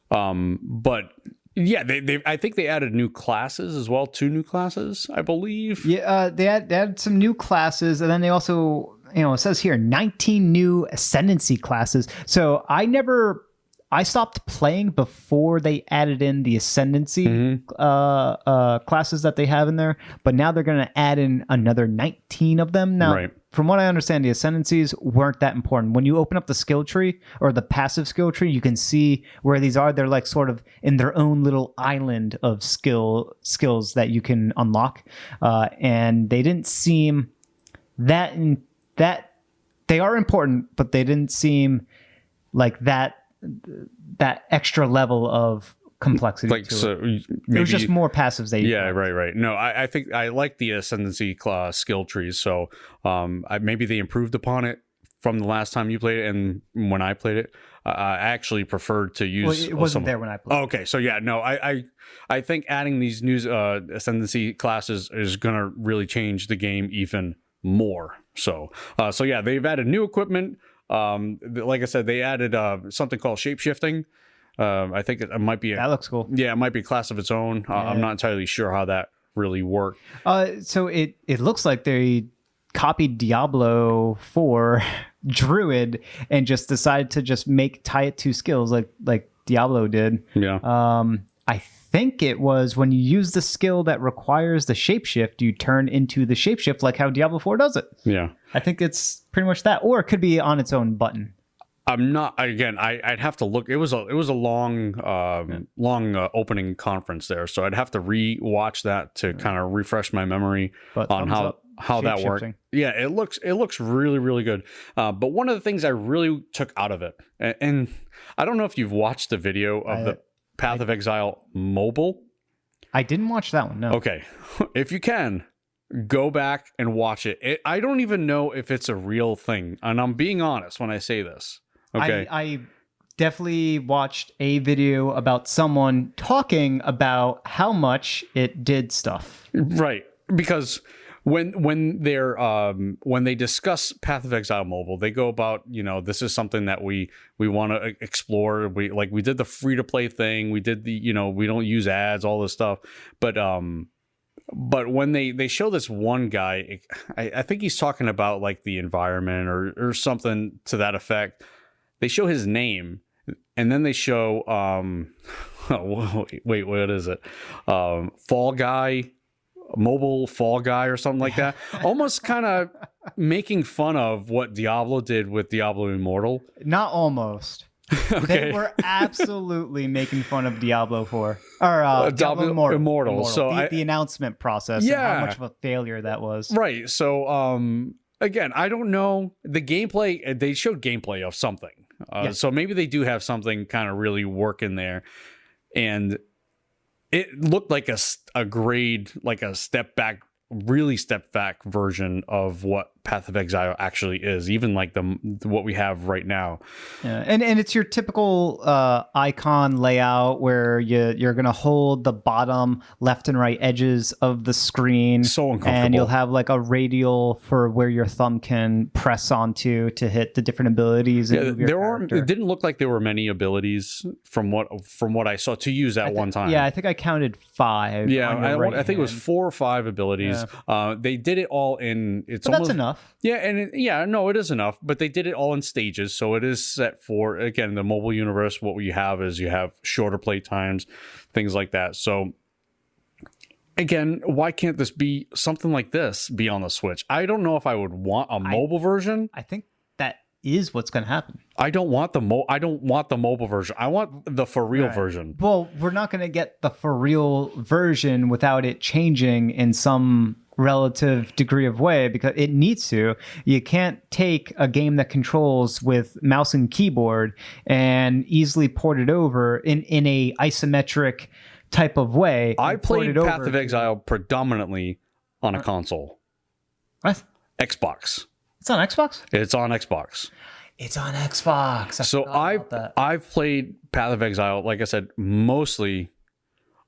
But yeah, I think they added new classes as well. 2 new classes, I believe. Yeah, they added some new classes, and then they also, it says here 19 new Ascendancy classes. So I never I stopped playing before they added in the Ascendancy classes that they have in there, but now they're going to add in another 19 of them. Now, from what I understand, the Ascendancies weren't that important. When you open up the skill tree or the passive skill tree, you can see where these are. They're like sort of in their own little island of skills that you can unlock, and they didn't seem that they are important, but they didn't seem like that extra level of complexity. Like, to so it. maybe It was just more passives. Right. No, I think I like the Ascendancy skill trees. So maybe they improved upon it from the last time you played it, and when I played it, I actually preferred to use. Well, it wasn't there when I played. Oh, okay, so yeah, no, I think adding these new Ascendancy classes is gonna really change the game even more. So yeah, they've added new equipment. Like I said, they added something called shapeshifting. I think it might be that looks cool. Yeah, it might be a class of its own. I'm not entirely sure how that really worked. So it looks like they copied Diablo 4 Druid and just decided to just tie it to skills like Diablo did. Yeah. I think it was when you use the skill that requires the shapeshift, you turn into the shapeshift like how Diablo 4 does it. Yeah. I think it's pretty much that, or it could be on its own button. I'm not. Again, I'd have to look. It was a long opening conference there, so I'd have to re-watch that to kind of refresh my memory on how that worked. Yeah, it looks really, really good. But one of the things I really took out of it, and I don't know if you've watched the video of the Path of Exile mobile. I didn't watch that one. No. Okay, if you can, go back and watch it. I don't even know if it's a real thing, and I'm being honest when I say this. Okay. I definitely watched a video about someone talking about how much it did stuff. Right, because when they discuss Path of Exile mobile, they go about, this is something that we want to explore. We did the free to play thing. We did the, we don't use ads, all this stuff. But when they show this one guy, I think he's talking about like the environment or something to that effect. They show his name, and then they show wait, what is it? Fall Guy, mobile Fall Guy or something like that. Almost kind of making fun of what Diablo did with Diablo Immortal. Not almost. Okay. They were absolutely making fun of Diablo 4 or Diablo Immortal. So the announcement process, and how much of a failure that was. Right. So again, I don't know the gameplay. They showed gameplay of something. So maybe they do have something kind of really working there, and it looked like a grade, like a step back version of what Path of Exile actually is, even like what we have right now. Yeah, and it's your typical icon layout where you're gonna hold the bottom left and right edges of the screen, so uncomfortable, and you'll have like a radial for where your thumb can press onto to hit the different abilities. And it didn't look like there were many abilities from what I saw to use at one time. Yeah, I think I counted 5. Yeah, I think it was 4 or 5 abilities. Yeah. They did it all in. That's enough. Yeah, and it is enough, but they did it all in stages, so it is set for, again, the mobile universe. What you have shorter play times, things like that. So, again, why can't this be something like this be on the Switch? I don't know if I would want a mobile version. I think that is what's going to happen. I don't want the mobile version. I want the for real version. Well, we're not going to get the for real version without it changing in some relative degree of way, because it needs to. You can't take a game that controls with mouse and keyboard and easily port it over in a isometric type of way. I played Path of Exile predominantly on a console. What? Xbox. It's on Xbox? It's on Xbox. It's on Xbox. So I've played Path of Exile, like I said, mostly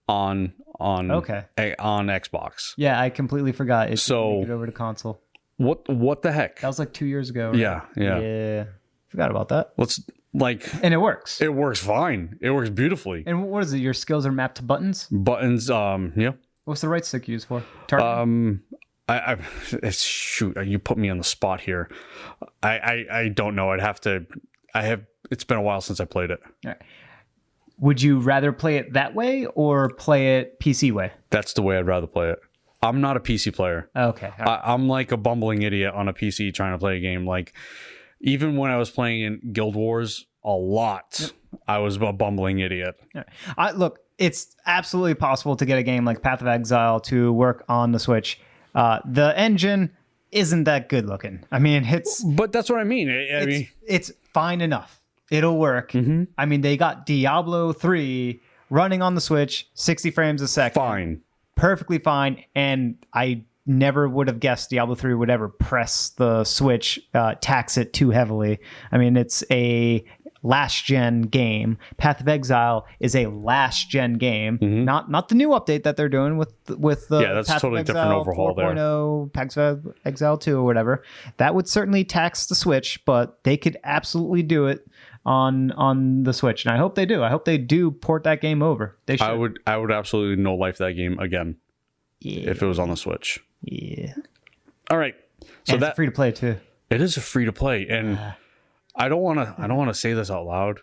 on Xbox. Yeah, I completely forgot. It's over to console. What the heck? That was like 2 years ago. Right? Yeah. Forgot about that. And it works. It works fine. It works beautifully. And what is it? Your skills are mapped to buttons? Buttons, yeah. What's the right stick used for? Targeting? Shoot, you put me on the spot here. I don't know. I it's been a while since I played it. All right. Would you rather play it that way or play it PC way? That's the way I'd rather play it. I'm not a PC player. Okay. Right. I'm like a bumbling idiot on a PC trying to play a game. Like, even when I was playing in Guild Wars a lot, I was a bumbling idiot. Right. Look, it's absolutely possible to get a game like Path of Exile to work on the Switch. The engine isn't that good looking. I mean, But that's what I mean. It's fine enough. It'll work. Mm-hmm. I mean, they got Diablo 3 running on the Switch, 60 frames a second. Fine. Perfectly fine. And I never would have guessed Diablo 3 would ever press the Switch, tax it too heavily. I mean, it's a last-gen game. Path of Exile is a last-gen game. Mm-hmm. Not the new update that they're doing with the that's Path totally of Exile different overhaul 4.0, Path of Exile 2 or whatever. That would certainly tax the Switch, but they could absolutely do it on the Switch, and I hope they do. I hope they do port that game over. They should. I would absolutely no life that game again. Yeah. If it was on the Switch. Yeah. All right. So and it's free to play too. It is a free to play, and I don't want to say this out loud.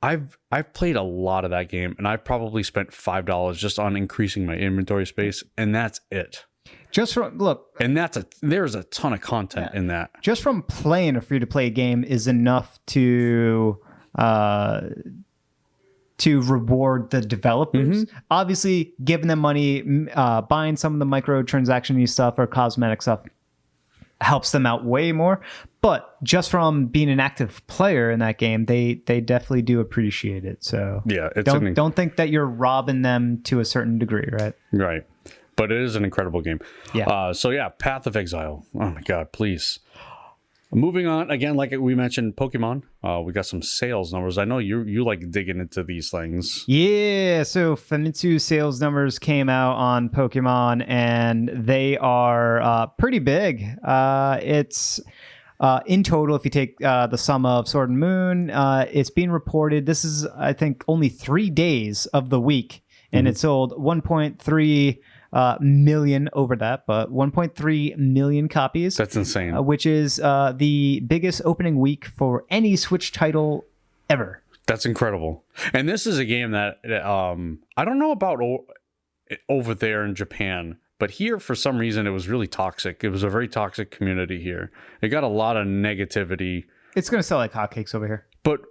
I've played a lot of that game, and I've probably spent $5 just on increasing my inventory space, and that's it. Just from and there's a ton of content in that. Just from playing a free to play game is enough to reward the developers. Mm-hmm. Obviously, giving them money, buying some of the microtransaction stuff or cosmetic stuff helps them out way more. But just from being an active player in that game, they definitely do appreciate it. So yeah, don't think that you're robbing them to a certain degree, right? Right. But it is an incredible game. Yeah. Path of Exile. Oh my God, please. Moving on, again, like we mentioned, Pokemon. We got some sales numbers. I know you like digging into these things. Yeah, so Famitsu sales numbers came out on Pokemon, and they are pretty big. It's in total, if you take the sum of Sword and Moon, it's being reported. This is, I think, only 3 days of the week, and it sold 1.3 million over that, but 1.3 million copies. That's insane. Which is the biggest opening week for any Switch title ever. That's incredible. And this is a game that I don't know about over there in Japan, but here for some reason it was really toxic. It was a very toxic community here. It got a lot of negativity. It's going to sell like hotcakes over here. But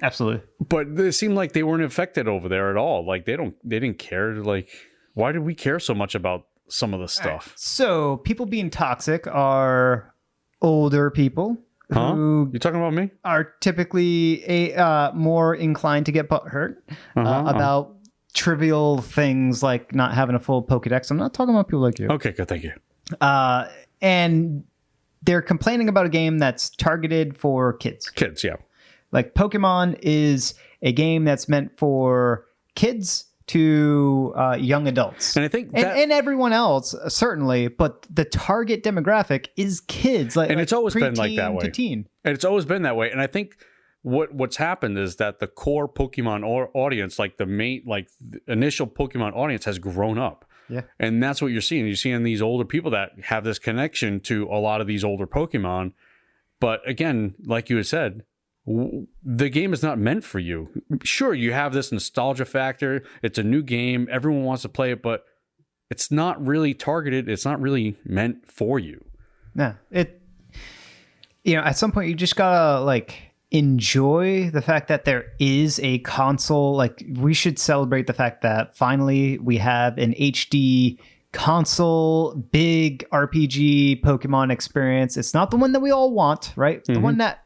absolutely. But it seemed like they weren't affected over there at all. Like they didn't care. Like, why did we care so much about some of the stuff? Right. So people being toxic are older people who you talking about me? Are typically more inclined to get butthurt about trivial things like not having a full Pokedex. I'm not talking about people like you. Okay, good, thank you. And they're complaining about a game that's targeted for kids. Kids, yeah. Like Pokemon is a game that's meant for kids to young adults, and I think and everyone else certainly, but the target demographic is kids. And it's always been like that way. To teen. And it's always been that way. And I think what's happened is that the core Pokemon audience, like the initial Pokemon audience, has grown up. Yeah, and that's what you're seeing. You're seeing these older people that have this connection to a lot of these older Pokemon. But again, like you had said, the game is not meant for you. Sure, you have this nostalgia factor. It's a new game. Everyone wants to play it, but it's not really targeted. It's not really meant for you. No, at some point you just gotta enjoy the fact that there is a console. Like, we should celebrate the fact that finally we have an HD console, big RPG Pokemon experience. It's not the one that we all want, right? The one that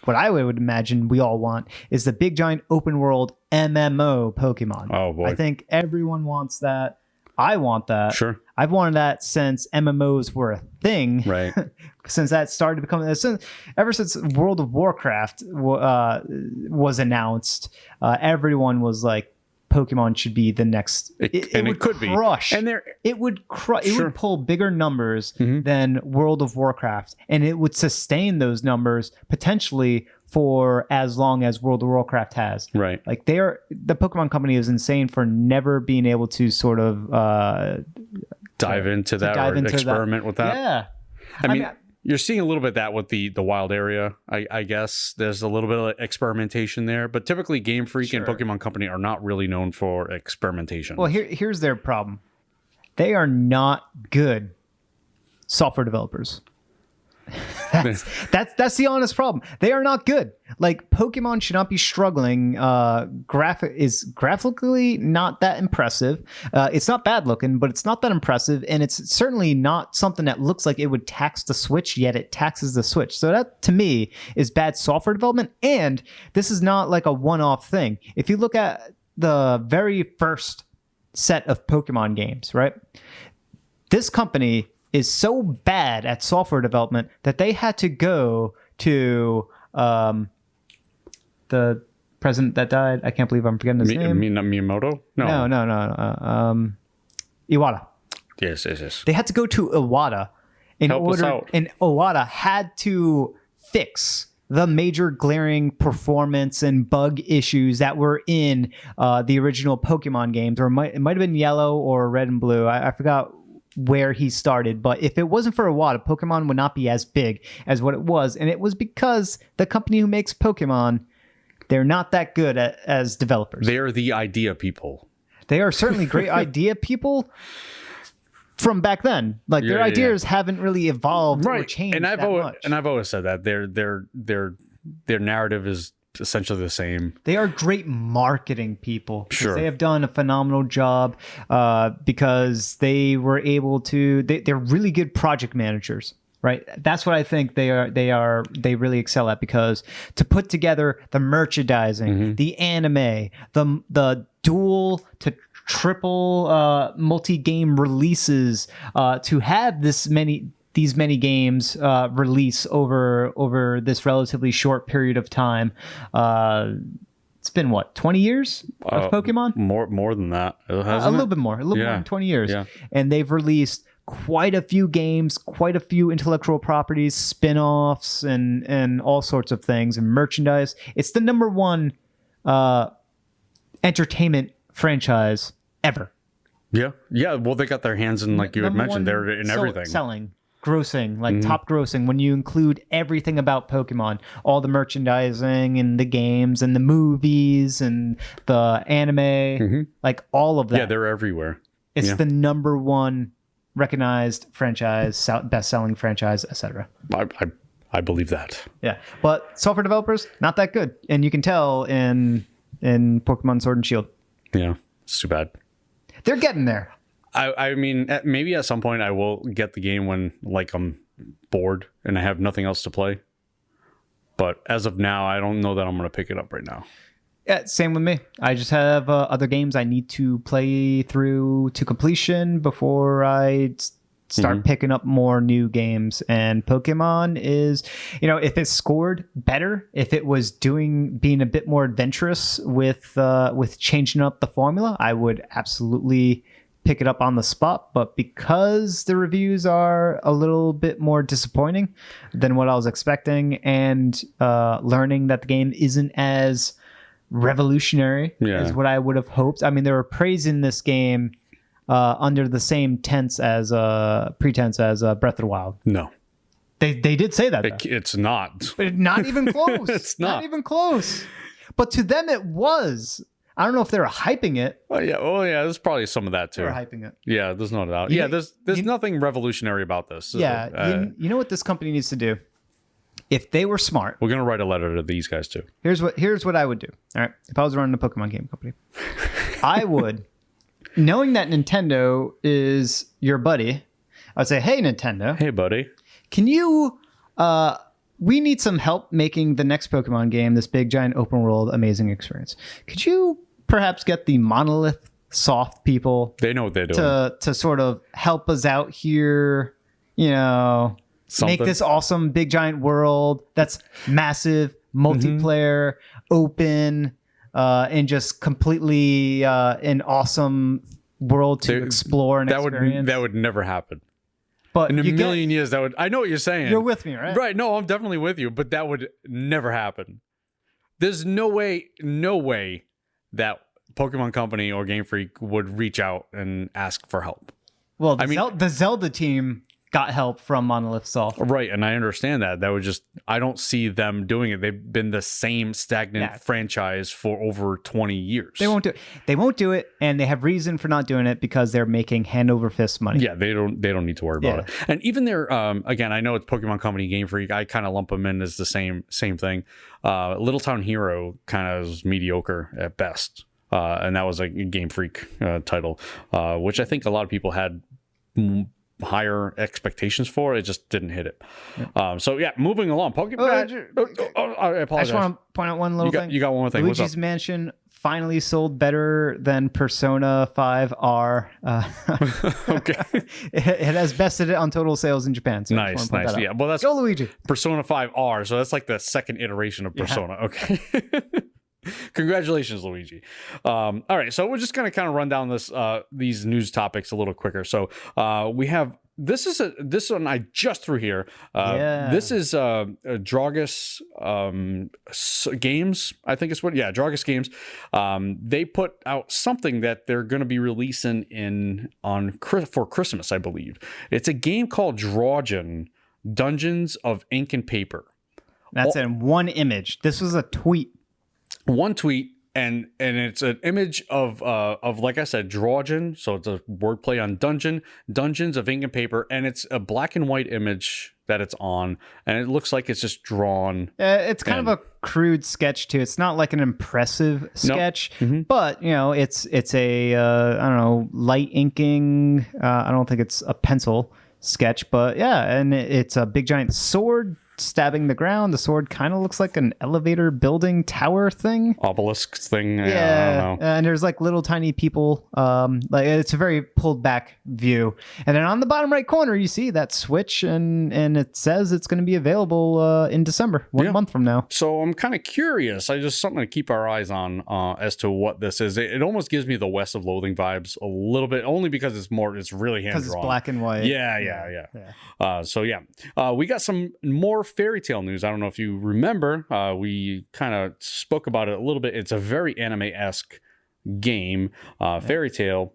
what I would imagine we all want is the big giant open world MMO Pokemon. Oh boy. I think everyone wants that. I want that. Sure. I've wanted that since MMOs were a thing. Right. Since that started becoming, ever since World of Warcraft was announced, everyone was like, Pokemon should be the next. It could crush. And it would crush. It would pull bigger numbers than World of Warcraft, and it would sustain those numbers potentially for as long as World of Warcraft has. Right. Like the Pokemon Company is insane for never being able to sort of dive into that or experiment with that. Yeah. You're seeing a little bit of that with the wild area, I guess. There's a little bit of experimentation there, but typically Game Freak and Pokemon Company are not really known for experimentation. Well, here's their problem. They are not good software developers. That's the honest problem. They are not good. Like, Pokemon should not be struggling. Is graphically not that impressive. It's not bad looking, but it's not that impressive, and it's certainly not something that looks like it would tax the Switch, yet it taxes the Switch. So that, to me, is bad software development, and this is not like a one-off thing. If you look at the very first set of Pokemon games, right? This company is so bad at software development that they had to go to the president that died. I can't believe I'm forgetting his name. Miyamoto? No. Iwata. Yes. They had to go to Iwata and Iwata had to fix the major glaring performance and bug issues that were in the original Pokemon games, or it might have been Yellow or Red and Blue. I forgot where he started, but if it wasn't for Iwata, Pokemon would not be as big as what it was, and it was because the company who makes Pokemon, they're not that good as developers. They are the idea people. They are certainly great idea people from back then. Like, their ideas haven't really evolved or changed and much. And I've always said that their narrative is essentially the same. They are great marketing people. Sure. They have done a phenomenal job because they were able to, they're really good project managers, right? That's what I think they really excel at, because to put together the merchandising, the anime, the dual to triple multi-game releases, to have these many games release over this relatively short period of time. It's been what, 20 years of Pokemon? More than that, a little bit more than 20 years. Yeah. And they've released quite a few games, quite a few intellectual properties, spin-offs, and all sorts of things, and merchandise. It's the number one entertainment franchise ever. Yeah. Well, they got their hands in, like you had mentioned, they're in everything. Grossing, like top grossing, when you include everything about Pokemon, all the merchandising and the games and the movies and the anime, like all of that. Yeah, they're everywhere. It's the number one recognized franchise, best-selling franchise, etc. I believe that. Yeah, but software developers, not that good, and you can tell in Pokemon Sword and Shield. Yeah, it's too bad. They're getting there. I mean, maybe at some point I will get the game when, like, I'm bored and I have nothing else to play. But as of now, I don't know that I'm going to pick it up right now. Yeah, same with me. I just have other games I need to play through to completion before I start picking up more new games. And Pokemon is, if it scored better, if it was being a bit more adventurous with changing up the formula, I would absolutely pick it up on the spot. But because the reviews are a little bit more disappointing than what I was expecting, and learning that the game isn't as revolutionary as what I would have hoped. I mean, they were praising this game under the same pretense as Breath of the Wild. No. They did say that. It's not. But not even close. It's not even close. But to them it was. I don't know if they were hyping it. Well, yeah, there's probably some of that too. They were hyping it. Yeah, there's no doubt. There's nothing revolutionary about this. Yeah, you know what this company needs to do? If they were smart, we're gonna write a letter to these guys too. Here's what I would do. All right, if I was running a Pokemon game company, I would, knowing that Nintendo is your buddy, I'd say, hey Nintendo, hey buddy, can you? We need some help making the next Pokemon game this big, giant, open world, amazing experience. Could you perhaps get the Monolith Soft people? They know what they're doing. To sort of help us out here, make this awesome, big, giant world that's massive, multiplayer, open, and just completely an awesome world to explore and experience. That would never happen. But in a million years, that would. I know what you're saying. You're with me, right? Right. No, I'm definitely with you. But that would never happen. There's no way that Pokemon Company or Game Freak would reach out and ask for help. Well, the Zelda team got help from Monolith Soft. Right, and I understand that. That would just, I don't see them doing it. They've been the same stagnant franchise for over 20 years. They won't do it. They won't do it, and they have reason for not doing it because they're making hand over fist money. Yeah, they don't need to worry about it. And even their again, I know it's Pokemon Company, Game Freak. I kind of lump them in as the same thing. Little Town Hero kind of is mediocre at best. And that was a Game Freak title, which I think a lot of people had higher expectations for. It just didn't hit it. So yeah, moving along. Pokemon. I apologize. I just want to point out one little thing. You got one more thing. Luigi's Mansion finally sold better than Persona 5R. Okay. It has bested it on total sales in Japan. So nice. Yeah. Well, that's Go Luigi. Persona 5R. So that's like the second iteration of Persona. Yeah. Okay. Congratulations, Luigi. All right, so we're just gonna kind of run down these news topics a little quicker. So we have this one I just threw here. This is Dragus Games, I think it's what. Yeah, Dragus Games. They put out something that they're going to be releasing for Christmas, I believe. It's a game called Dragon Dungeons of Ink and Paper. That's in one image. This was a tweet. One tweet, and it's an image of like I said, Dragon. So it's a wordplay on Dungeons of Ink and Paper, and it's a black and white image that it's on, and it looks like it's just drawn. It's kind of a crude sketch too. It's not like an impressive sketch, but it's a I don't know, light inking. I don't think it's a pencil sketch, but yeah, and it's a big giant sword stabbing the ground. The sword kind of looks like an elevator building tower thing, obelisk thing. Yeah, I don't know. And there's like little tiny people. Like it's a very pulled back view. And then on the bottom right corner, you see that Switch, and it says it's going to be available in December, one month from now. So I'm kind of curious. I just something to keep our eyes on as to what this is. It almost gives me the West of Loathing vibes a little bit, only because it's really hand drawn. Because it's black and white. Yeah. So we got some more fairy tale news. I don't know if you remember, we kind of spoke about it a little bit. It's a very anime-esque game, fairy tale.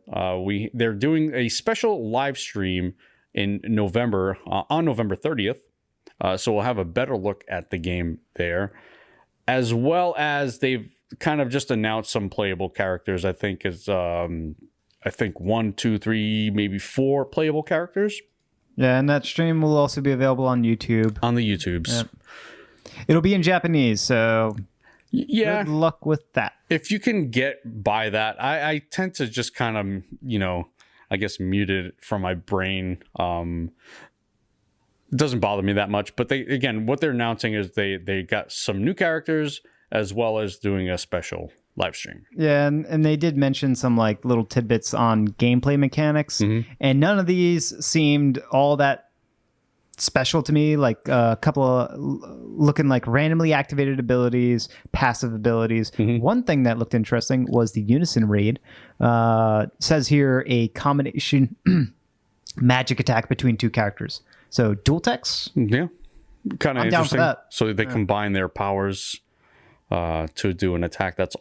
They're doing a special live stream in November, on November 30th. So we'll have a better look at the game there, as well as they've kind of just announced some playable characters. I think it's 1, 2, 3, maybe 4 playable characters. Yeah, and that stream will also be available on YouTube. On the YouTubes. Yep. It'll be in Japanese, so good luck with that. If you can get by that, I tend to just kind of, I guess mute it from my brain. It doesn't bother me that much. But what they're announcing is they got some new characters as well as doing a special live stream. Yeah, and they did mention some like little tidbits on gameplay mechanics, and none of these seemed all that special to me. Like a couple of looking like randomly activated abilities, passive abilities. One thing that looked interesting was the Unison raid. Says here a combination magic attack between 2 characters. So dual techs. Yeah, kind of interesting. Down for that. So they combine their powers to do an attack. That's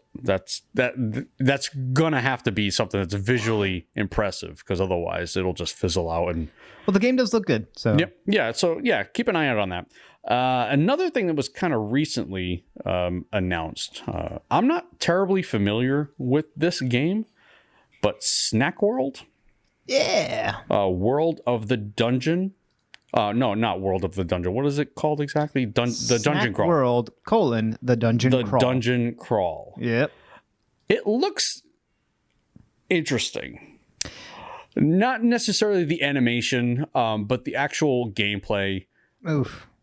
gonna have to be something that's visually impressive, because otherwise it'll just fizzle out. And well, the game does look good. So keep an eye out on that. Another thing that was kind of recently announced. I'm not terribly familiar with this game, but Snack World. Yeah. World of the Dungeon. No, not World of the Dungeon. What is it called exactly? The Dungeon Crawl. World, the Dungeon Crawl. The Dungeon Crawl. Yep. It looks interesting. Not necessarily the animation, but the actual gameplay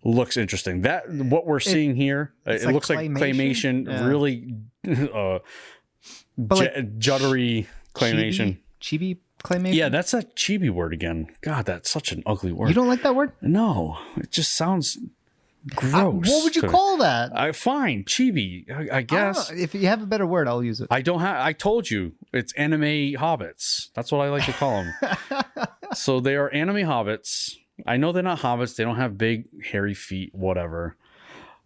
looks interesting. What we're seeing here, it looks like claymation, really juddery claymation. Chibi claymation? Yeah, that's a chibi word again. God, that's such an ugly word. You don't like that word? No, it just sounds gross. What would you call that? Fine, chibi, I guess. If you have a better word, I'll use it. I told you, it's anime hobbits. That's what I like to call them. So they are anime hobbits. I know they're not hobbits. They don't have big, hairy feet, whatever.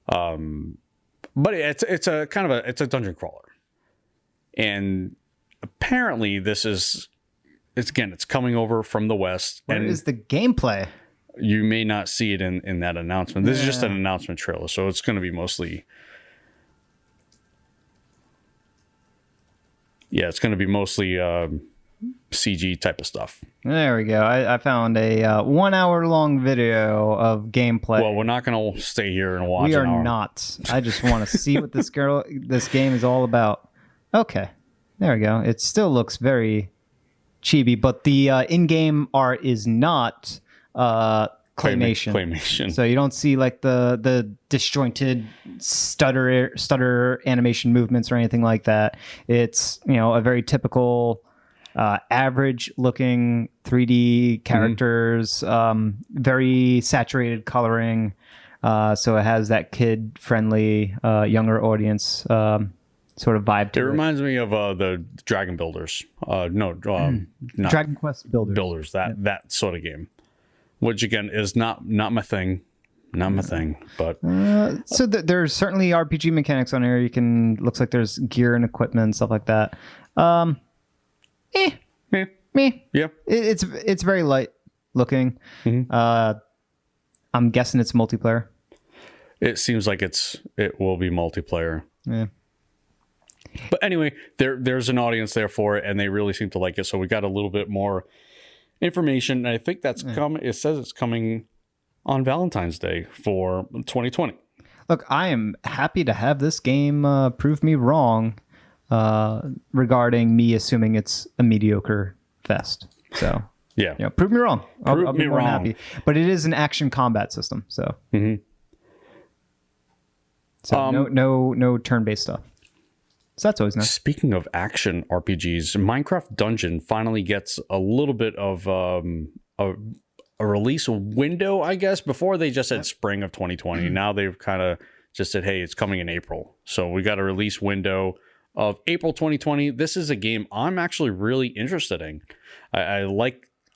But it's a dungeon crawler. And apparently this is... It's coming over from the West. Where is the gameplay? you may not see it in that announcement. This is just an announcement trailer, so it's going to be mostly... Yeah, it's going to be mostly CG type of stuff. There we go. I found a 1 hour long video of gameplay. Well, we're not going to stay here and watch. We are not. I just want to see what this game is all about. Okay, there we go. It still looks very chibi, but the in-game art is not claymation. So you don't see like the disjointed stutter animation movements or anything like that. It's, a very typical average looking 3D characters, very saturated coloring. So it has that kid friendly, younger audience sort of vibe to it. It reminds me of the Dragon Builders. Not Dragon Quest Builders. That sort of game. Which again is not my thing, But so there's certainly RPG mechanics on here. Looks like there's gear and equipment and stuff like that. Me. Yeah. It's very light looking. I'm guessing it's multiplayer. It seems like it will be multiplayer. Yeah. But anyway, there's an audience there for it, and they really seem to like it. So we got a little bit more information. I think that's coming. It says it's coming on Valentine's Day for 2020. Look, I am happy to have this game prove me wrong regarding me assuming it's a mediocre fest. So yeah, prove me wrong. I'll be more wrong. happy. But it is an action combat system, so so no turn-based stuff. So that's always nice. Speaking of action RPGs, Minecraft Dungeon finally gets a little bit of a release window, I guess. Before they just said spring of 2020. Now they've kind of just said, hey, it's coming in April. So we got a release window of April 2020. This is a game I'm actually really interested in.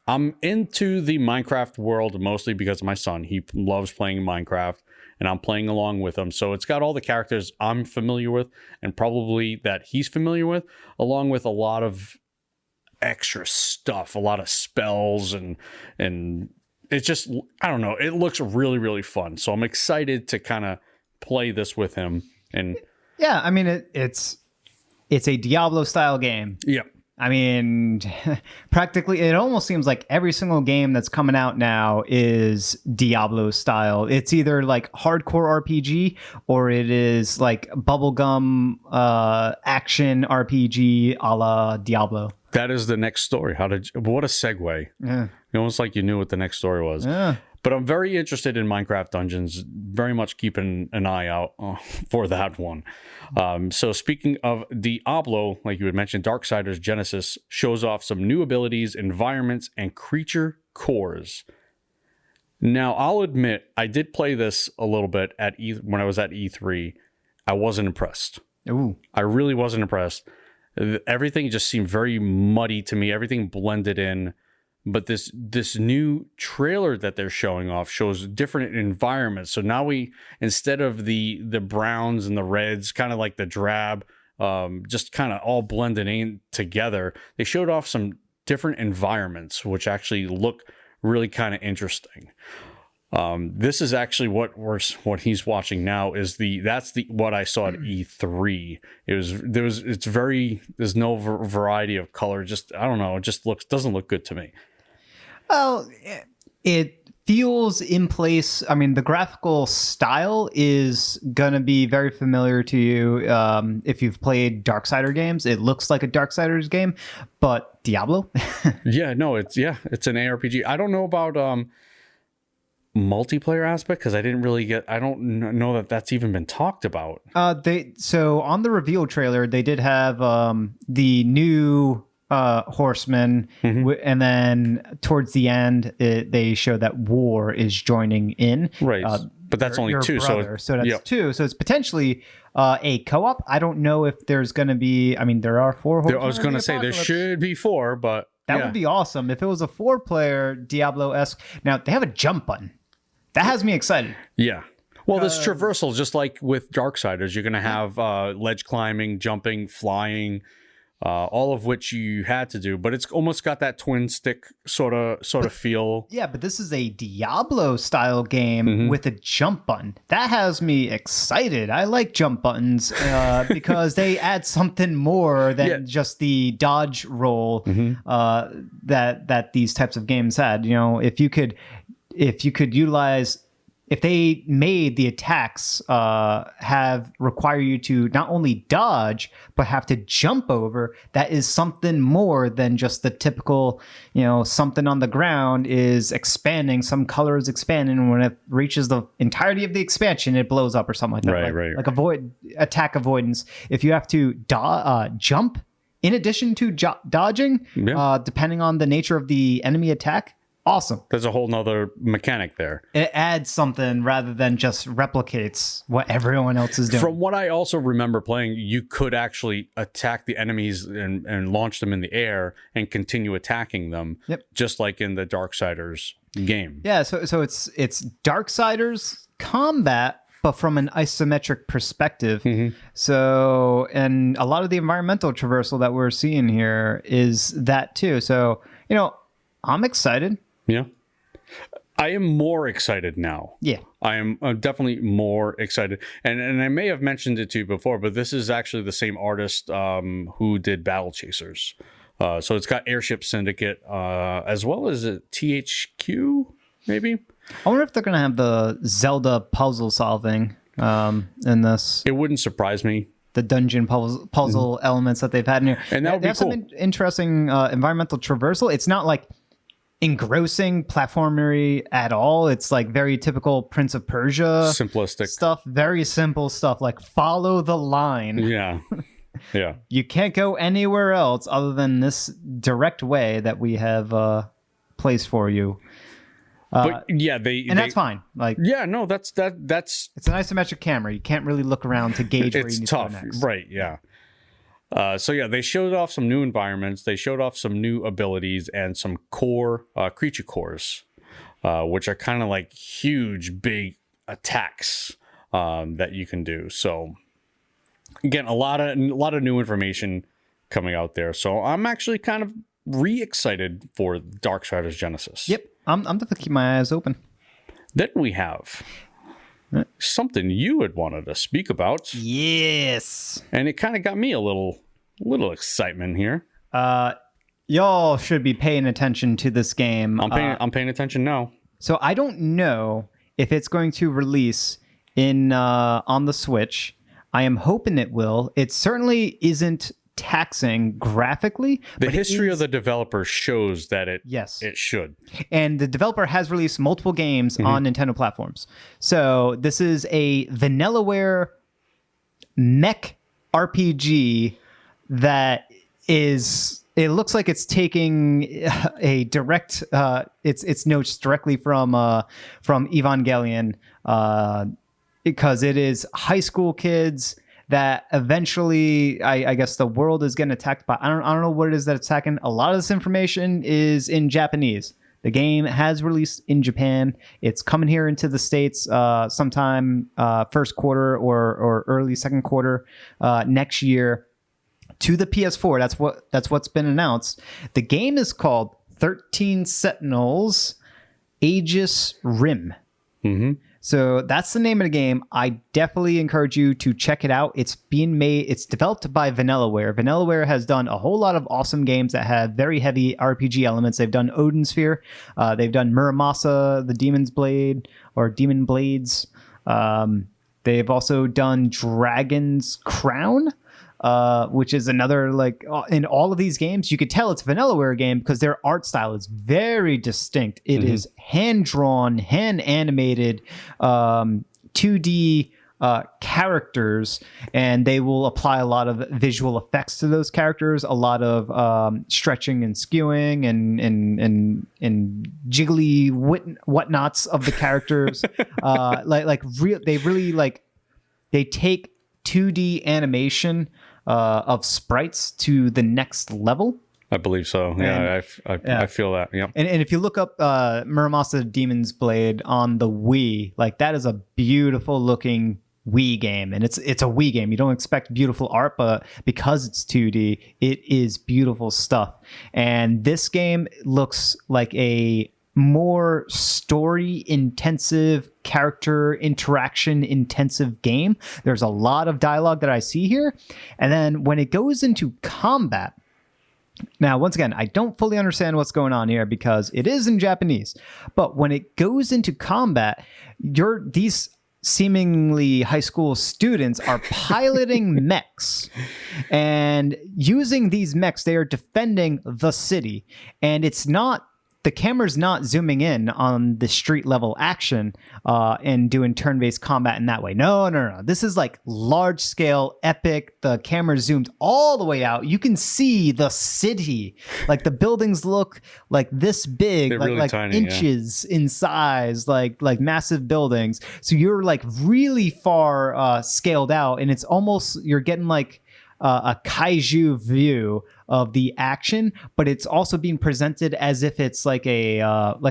I'm into the Minecraft world mostly because of my son. He loves playing Minecraft, and I'm playing along with him. So it's got all the characters I'm familiar with and probably that he's familiar with, along with a lot of extra stuff, a lot of spells, and it's just, I don't know, it looks really, really fun. So I'm excited to kind of play this with him. And yeah, I mean, it's a Diablo style game. Yeah. I mean, practically, it almost seems like every single game that's coming out now is Diablo style. It's either like hardcore RPG or it is like bubblegum action RPG a la Diablo. That is the next story. What a segue. Yeah. Almost like you knew what the next story was. Yeah. But I'm very interested in Minecraft Dungeons, very much keeping an eye out for that one. So speaking of Diablo, like you had mentioned, Darksiders Genesis shows off some new abilities, environments, and creature cores. Now, I'll admit, I did play this a little bit when I was at E3. I wasn't impressed. Ooh. I really wasn't impressed. Everything just seemed very muddy to me. Everything blended in. But this new trailer that they're showing off shows different environments. So now instead of the browns and the reds, kind of like the drab, just kind of all blended in together, they showed off some different environments, which actually look really kind of interesting. This is actually what he's watching now is what I saw at E3. There's no variety of color. Just, I don't know. It just doesn't look good to me. Well, it feels in place. I mean, the graphical style is going to be very familiar to you if you've played Darksiders games. It looks like a Darksiders game, but Diablo? Yeah, no, it's an ARPG. I don't know about multiplayer aspect because I don't know that that's even been talked about. So on the reveal trailer, they did have the new horsemen, and then towards the end they show that War is joining in, right? But that's only two, brother, so that's two, so it's potentially a co-op. I don't know if there's going to be, I mean, there are 4 horsemen. I was going to say there should be 4, but that would be awesome if it was a 4-player Diablo-esque. Now they have a jump button that has me excited. Yeah. Well, this traversal, just like with Darksiders, you're going to have ledge climbing, jumping, flying. all of which you had to do, but it's almost got that twin stick sort of feel. Yeah, but this is a Diablo style game with a jump button. That has me excited. I like jump buttons because they add something more than just the dodge roll that these types of games had. You know, if you could utilize, if they made the attacks require you to not only dodge but have to jump over, that is something more than just the typical, you know, something on the ground is expanding, some color is expanding, and when it reaches the entirety of the expansion, it blows up or something like that. Right. Like attack avoidance. If you have to jump in addition to dodging, depending on the nature of the enemy attack, awesome. There's a whole nother mechanic there. It adds something rather than just replicates what everyone else is doing. From what I also remember playing, you could actually attack the enemies and launch them in the air and continue attacking them, just like in the Darksiders game. Yeah, so it's Darksiders combat, but from an isometric perspective. So, and a lot of the environmental traversal that we're seeing here is that too. So, you know, I'm excited. Yeah. I am more excited now. Yeah. I'm definitely more excited. And I may have mentioned it to you before, but this is actually the same artist who did Battle Chasers. So it's got Airship Syndicate as well as a THQ, maybe? I wonder if they're going to have the Zelda puzzle solving in this. It wouldn't surprise me. The dungeon puzzle elements that they've had in here. And that would be cool. Some interesting environmental traversal. It's not like engrossing platformery at all. It's like very typical Prince of Persia simplistic stuff, very simple stuff, like follow the line. Yeah. You can't go anywhere else other than this direct way that we have placed for you. But yeah, that's fine. Like, yeah, no, that's it's an isometric camera. You can't really look around to gauge where you need tough, to go next. Right? Yeah. So yeah, they showed off some new environments. They showed off some new abilities and some core creature cores, which are kind of like huge, big attacks that you can do. So again, a lot of new information coming out there. So I'm actually kind of re-excited for Darksiders Genesis. Yep, I'm definitely keeping my eyes open. Then we have something you had wanted to speak about. Yes. And it kind of got me a little excitement here. Y'all should be paying attention to this game. I'm paying attention now. So I don't know if it's going to release in on the Switch. I am hoping it will. It certainly isn't taxing graphically. The history of the developer shows that it should. And the developer has released multiple games on Nintendo platforms. So this is a vanillaware mech RPG that is, it looks like it's taking a direct its notes directly from Evangelion, because it is high school kids that eventually, I guess the world is getting attacked by, I don't know what it is that it's attacking. A lot of this information is in Japanese. The game has released in Japan. It's coming here into the States sometime first quarter or early second quarter next year to the PS4. That's what's been announced. The game is called 13 Sentinels Aegis Rim. So that's the name of the game. I definitely encourage you to check it out. It's being made, it's developed by Vanillaware. Vanillaware has done a whole lot of awesome games that have very heavy RPG elements. They've done Odin Sphere. They've done Muramasa, the Demon's Blade, or Demon Blades. They've also done Dragon's Crown, which is another, like, in all of these games, you could tell it's a Vanillaware game because their art style is very distinct. It is hand-drawn, hand-animated, 2D characters, and they will apply a lot of visual effects to those characters, a lot of stretching and skewing and jiggly whatnots of the characters. They take 2D animation of sprites to the next level. I believe so. Yeah, I feel that. Yeah. And if you look up Muramasa Demon's Blade on the Wii, like, that is a beautiful looking Wii game, and it's a Wii game. You don't expect beautiful art, but because it's 2D, it is beautiful stuff. And this game looks like a more story intensive, character interaction intensive game. There's a lot of dialogue that I see here. And then when it goes into combat, now, once again, I don't fully understand what's going on here because it is in Japanese. But when it goes into combat, these seemingly high school students are piloting mechs. And using these mechs, they are defending the city. And the camera's not zooming in on the street level action and doing turn-based combat in that way. No. This is like large scale, epic. The camera zoomed all the way out. You can see the city. Like the buildings look like this big, like, really tiny, inches in size, like massive buildings. So you're like really far scaled out, and it's almost, you're getting like a kaiju view of the action, but it's also being presented as if it's like a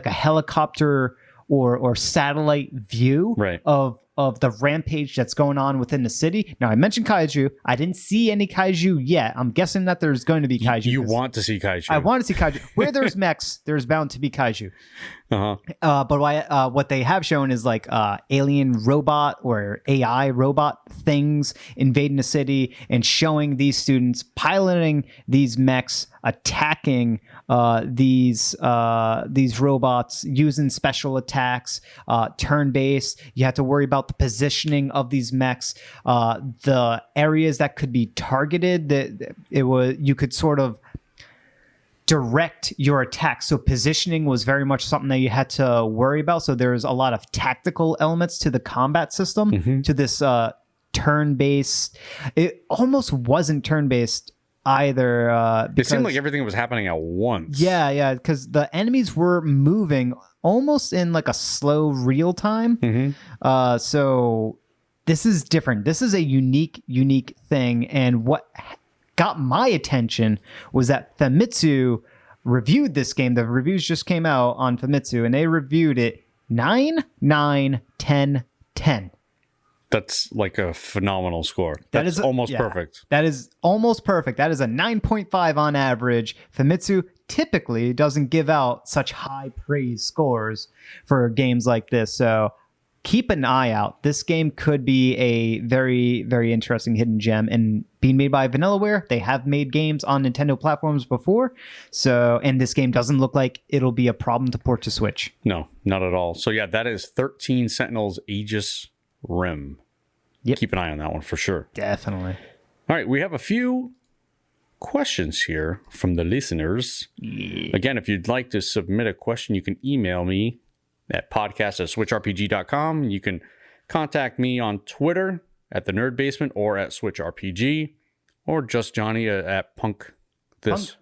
helicopter or satellite view of the rampage that's going on within the city. Now, I mentioned kaiju. I didn't see any kaiju yet. I'm guessing that there's going to be kaiju. You want to see kaiju. I want to see kaiju. Where there's mechs, there's bound to be kaiju. But what they have shown is like alien robot or AI robot things invading the city and showing these students piloting these mechs, attacking these robots, using special attacks, turn-based. You have to worry about the positioning of these mechs, the areas that could be targeted. That you could sort of direct your attack. So positioning was very much something that you had to worry about. So there's a lot of tactical elements to the combat system, to this turn-based. It almost wasn't turn-based either. It seemed like everything was happening at once. Yeah, because the enemies were moving almost in like a slow real time. So this is different. This is a unique thing. And what got my attention was that Famitsu reviewed this game. The reviews just came out on Famitsu, and they reviewed it 9, 9, 10, 10. That's like a phenomenal score. That's almost perfect. That is almost perfect. That is a 9.5 on average. Famitsu typically doesn't give out such high praise scores for games like this. So keep an eye out. This game could be a very, very interesting hidden gem. And being made by Vanillaware, they have made games on Nintendo platforms before. And this game doesn't look like it'll be a problem to port to Switch. No, not at all. So yeah, that is 13 Sentinels Aegis Rim. Yep. Keep an eye on that one for sure. Definitely. All right, we have a few questions here from the listeners. Yeah. Again, if you'd like to submit a question, you can email me at podcast@switchrpg.com. You can contact me on Twitter at the Nerd Basement or at SwitchRPG, or just Johnny at Punk This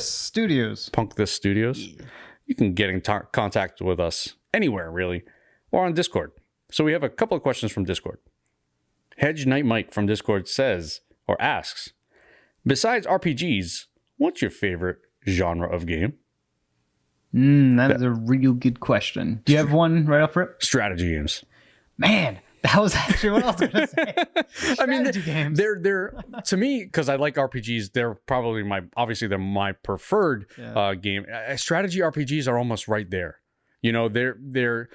Studios. Yeah. You can get in contact with us anywhere, really, or on Discord. So we have a couple of questions from Discord. Hedge Knight Mike from Discord asks, besides RPGs, what's your favorite genre of game? That is a real good question. Do you have one right off rip? Strategy games. Man, that was actually what I was going to say. Strategy games. They're to me, because I like RPGs, they're probably they're my preferred game. Strategy RPGs are almost right there. You know, they're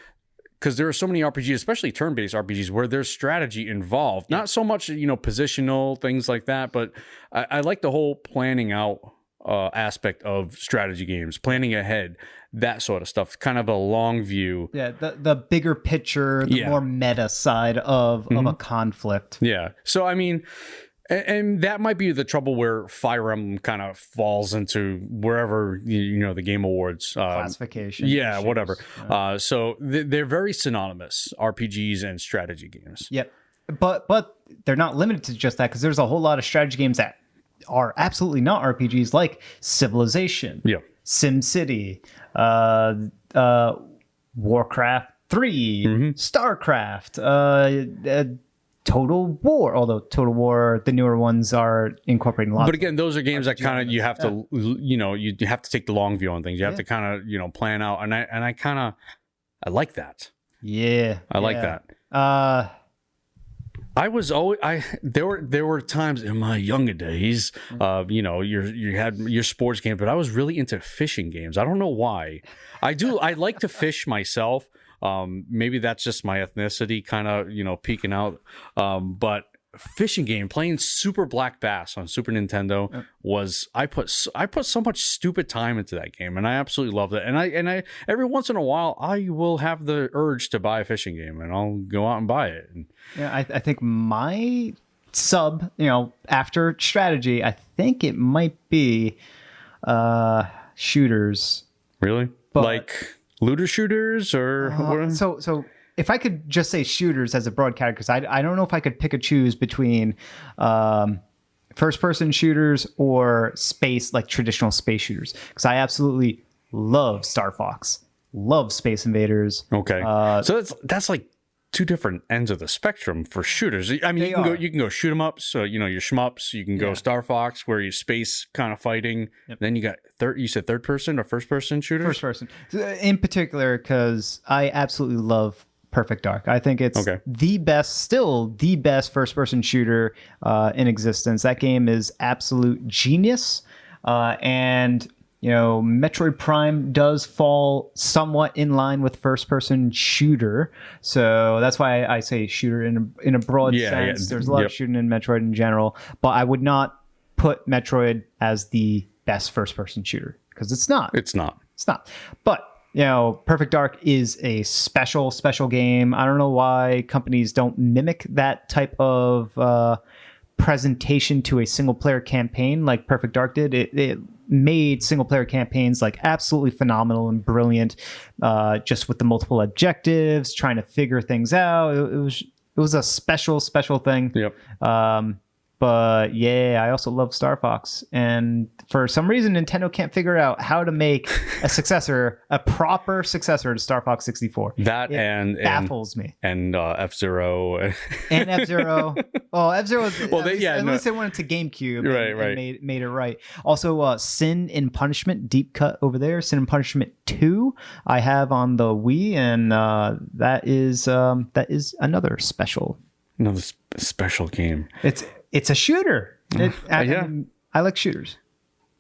because there are so many RPGs, especially turn-based RPGs, where there's strategy involved. Not so much, positional, things like that, but I like the whole planning out aspect of strategy games, planning ahead, that sort of stuff, kind of a long view. Yeah, the bigger picture, the more meta side of a conflict. Yeah. So, I mean, and that might be the trouble where Fire Emblem kind of falls into wherever, the Game Awards. Classification. Yeah, issues. whatever. Yeah. So they're very synonymous, RPGs and strategy games. Yep. But they're not limited to just that, because there's a whole lot of strategy games that are absolutely not RPGs, like Civilization, SimCity, Warcraft 3, StarCraft, Total War, although Total War, the newer ones are incorporating lots. But again, those are games that kind of you have to, you have to take the long view on things. You have to kind of, plan out, and I like that. Yeah, I like that. I was always there were times in my younger days, you had your sports game, but I was really into fishing games. I don't know why. I like to fish myself. Maybe that's just my ethnicity kind of, peeking out. But fishing game, playing Super Black Bass on Super Nintendo was I put so much stupid time into that game, and I absolutely loved it. And I every once in a while I will have the urge to buy a fishing game, and I'll go out and buy it. Yeah, I think my sub, after strategy, I think it might be shooters. Really? But, like looter shooters or so if I could just say shooters as a broad category, because I don't know if I could pick and choose between first-person shooters or space, like traditional space shooters, because I absolutely love Star Fox, love Space Invaders. Okay, so that's like two different ends of the spectrum for shooters. I mean, you can go shoot 'em up, so your shmups. You can go Star Fox, where you space kind of fighting. Yep. Then you got you said third person or first person shooters. First person, in particular, because I absolutely love Perfect Dark. I think it's still the best first-person shooter in existence. That game is absolute genius, and Metroid Prime does fall somewhat in line with first-person shooter, so that's why I say shooter in a broad sense. Yeah. There's a lot of shooting in Metroid in general, but I would not put Metroid as the best first-person shooter because it's not. It's not. But Perfect Dark is a special game. I don't know why companies don't mimic that type of presentation to a single player campaign like Perfect Dark did. It made single player campaigns like absolutely phenomenal and brilliant, just with the multiple objectives, trying to figure things out. It was a special thing. Yep. But yeah, I also love Star Fox, and for some reason, Nintendo can't figure out how to make a proper successor to Star Fox 64. That baffles me. And F-Zero. And F-Zero. Oh, F-Zero. Well, at least they went to GameCube. And made it right. Also, Sin and Punishment deep cut over there. Sin and Punishment 2 I have on the Wii, and that is another special. Another special game. It's a shooter. I like shooters.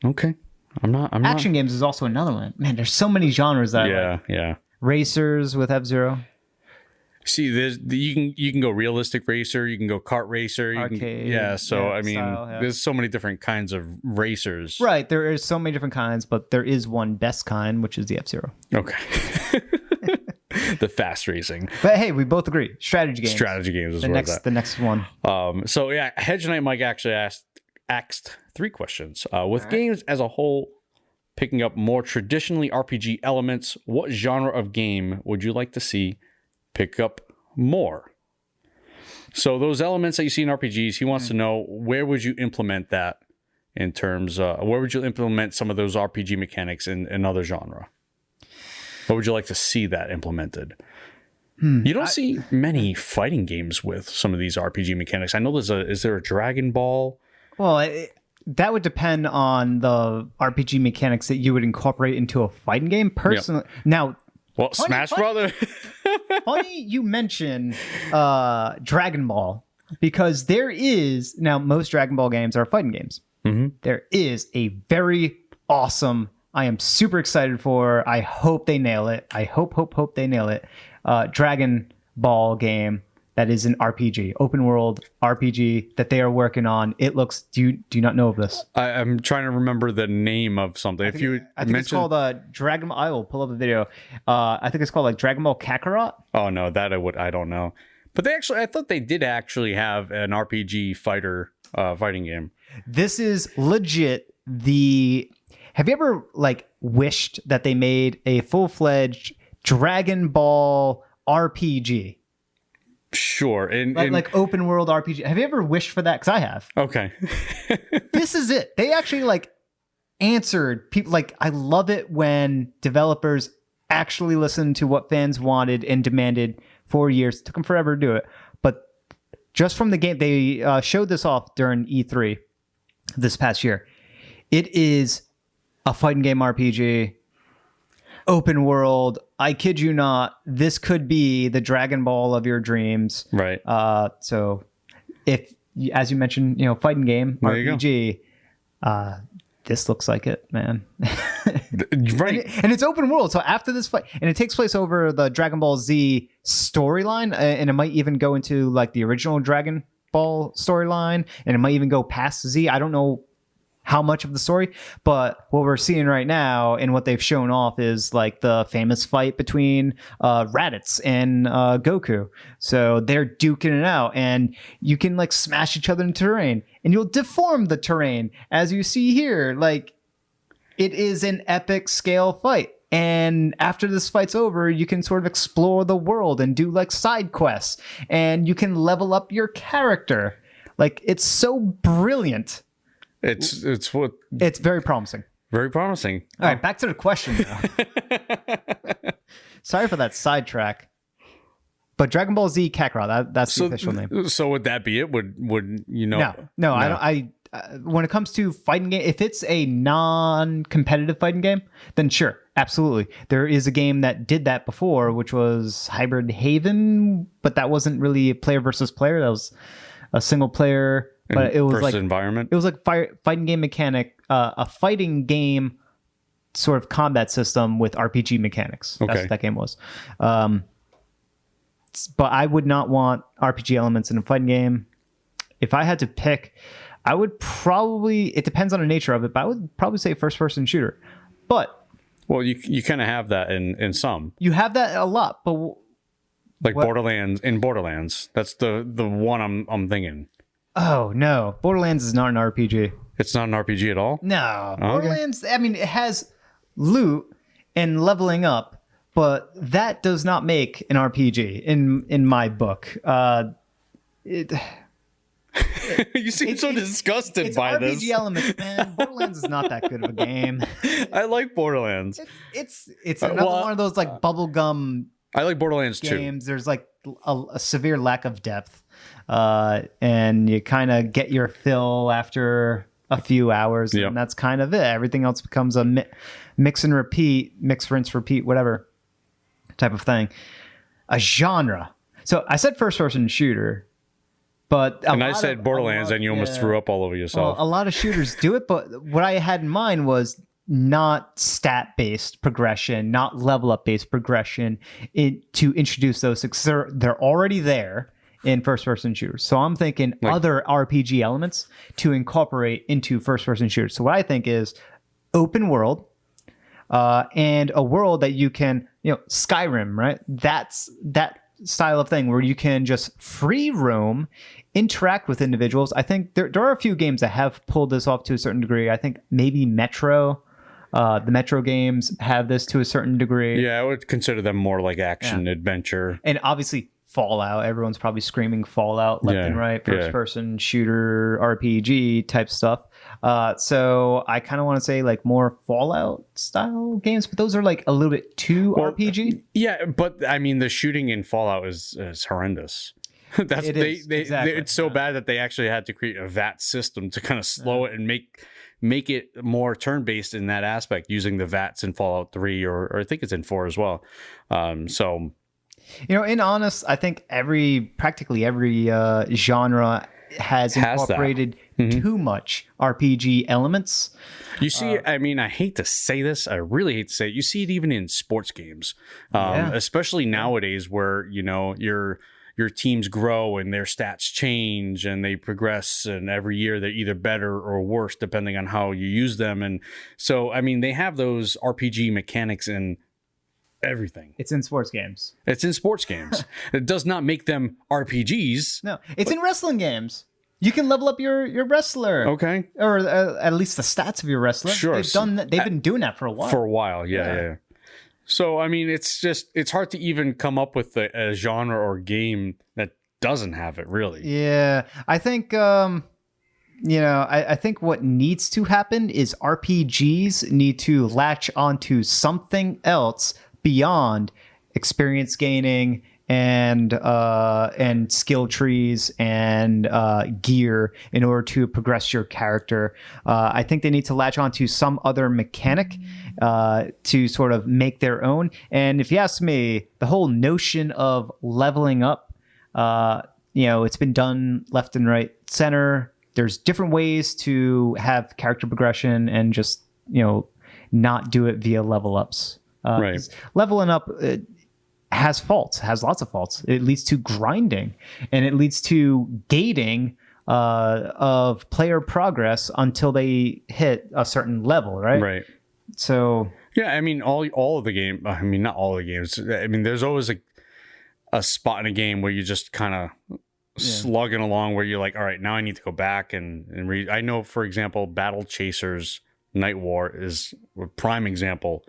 Okay. Action games is also another one. Man, there's so many genres that I like. Yeah. Racers with F-Zero. See, you can go realistic racer, you can go kart racer, arcade. There's so many different kinds of racers. Right, there is so many different kinds, but there is one best kind, which is the F-Zero. Okay. The fast racing. But hey, we both agree. Strategy games. Strategy games is the next one. Hedge Knight Mike actually asked 3 questions. With games as a whole picking up more traditionally RPG elements, what genre of game would you like to see pick up more? So those elements that you see in RPGs, he wants to know, where would you implement that in terms where would you implement some of those RPG mechanics in another genre? What would you like to see that implemented? You don't see many fighting games with some of these RPG mechanics. I know is there a Dragon Ball? Well, that would depend on the RPG mechanics that you would incorporate into a fighting game. Personally, now, Smash Brother. Funny you mention Dragon Ball, because there is now most Dragon Ball games are fighting games. Mm-hmm. There is a very awesome. I am super excited for. I hope they nail it. I hope they nail it. Dragon Ball game that is an RPG, open world RPG that they are working on. It looks. Do you not know of this? I'm trying to remember the name of something. I think it's called Dragon. I will pull up the video. I think it's called like Dragon Ball Kakarot. Oh no, I don't know. But I thought they did actually have an RPG fighting game. This is legit. Have you ever wished that they made a full-fledged Dragon Ball RPG? Sure. And open world RPG. Have you ever wished for that? Because I have. Okay. This is it. They actually answered people. I love it when developers actually listen to what fans wanted and demanded for years. It took them forever to do it. But just from the game, they showed this off during E3 this past year. It is a fighting game RPG, open world I kid you not, this could be the Dragon Ball of your dreams. Right. So if, as you mentioned, fighting game, there RPG, this looks like it, man. Right. And it's open world. So after this fight, and it takes place over the Dragon Ball Z storyline, and it might even go into like the original Dragon Ball storyline, and it might even go past Z. I don't know how much of the story, but what we're seeing right now and what they've shown off is like the famous fight between Raditz and Goku. So they're duking it out, and you can like smash each other in terrain, and you'll deform the terrain as you see here. Like, it is an epic scale fight. And after this fight's over, you can sort of explore the world and do like side quests, and you can level up your character. Like, it's so brilliant. It's very promising. Very promising. All right, back to the question now. Sorry for that sidetrack. But Dragon Ball Z Kakarot, that's the official name. So would that be it? Would No. I when it comes to fighting game, if it's a non-competitive fighting game, then sure, absolutely. There is a game that did that before, which was Hybrid Haven, but that wasn't really player versus player. That was a single player. But it was like environment. It was like fighting game mechanic, a fighting game sort of combat system with RPG mechanics. That's what that game was. But I would not want RPG elements in a fighting game. If I had to pick, I would probably. It depends on the nature of it, but I would probably say first-person shooter. But you kind of have that in some. You have that a lot, but like Borderlands. In Borderlands, that's the one I'm thinking. Oh, no. Borderlands is not an RPG. It's not an RPG at all? No. Borderlands, I mean, it has loot and leveling up, but that does not make an RPG in my book. You seem so disgusted by this. It's RPG elements, man. Borderlands is not that good of a game. I like Borderlands. It's another one of those like bubblegum I like Borderlands games. too. There's like a severe lack of depth. And you kind of get your fill after a few hours, and that's kind of it. Everything else becomes a mix and repeat, mix, rinse, repeat, whatever type of thing. A genre. So I said first-person shooter, but I said Borderlands, and you almost threw up all over yourself. Well, a lot of shooters do it, but what I had in mind was not stat-based progression, not level-up-based progression, to introduce those, because they're already there in first-person shooters. So I'm thinking other RPG elements to incorporate into first-person shooters. So what I think is open world, and a world that you can, Skyrim, right? That's that style of thing where you can just free roam, interact with individuals. I think there are a few games that have pulled this off to a certain degree. I think maybe Metro. The Metro games have this to a certain degree. Yeah, I would consider them more like action adventure. And obviously Fallout. Everyone's probably screaming Fallout left and right. First-person shooter, RPG type stuff. So I kind of want to say like more Fallout style games, but those are like a little bit too RPG. Yeah, but I mean the shooting in Fallout is horrendous. It's so bad that they actually had to create a VAT system to kind of slow it and make it more turn-based in that aspect, using the VATs in Fallout 3 or I think it's in 4 as well. In honest, I think practically every genre has incorporated too much RPG elements. You see, I mean, I hate to say this. I really hate to say it. You see it even in sports games, especially nowadays where, your teams grow and their stats change and they progress, and every year they're either better or worse depending on how you use them. And so, I mean, they have those RPG mechanics in everything. It's in sports games. It does not make them RPGs. No, it's in wrestling games. You can level up your wrestler. Okay. Or at least the stats of your wrestler. Sure. They've been doing that for a while. Yeah. So, I mean, it's hard to even come up with a genre or game that doesn't have it, really. Yeah. I think, I think what needs to happen is RPGs need to latch onto something else beyond experience gaining and skill trees and gear in order to progress your character. I think they need to latch on to some other mechanic to sort of make their own. And if you ask me, the whole notion of leveling up, it's been done left and right center. There's different ways to have character progression and just, not do it via level ups. Right. Leveling up has lots of faults. It leads to grinding, and it leads to gating of player progress until they hit a certain level, right? Right. So yeah, I mean, all of the game. I mean, not all of the games. I mean, there's always a spot in a game where you just kind of slugging along, where you're like, all right, now I need to go back and read. I know, for example, Battle Chasers Night War is a prime example.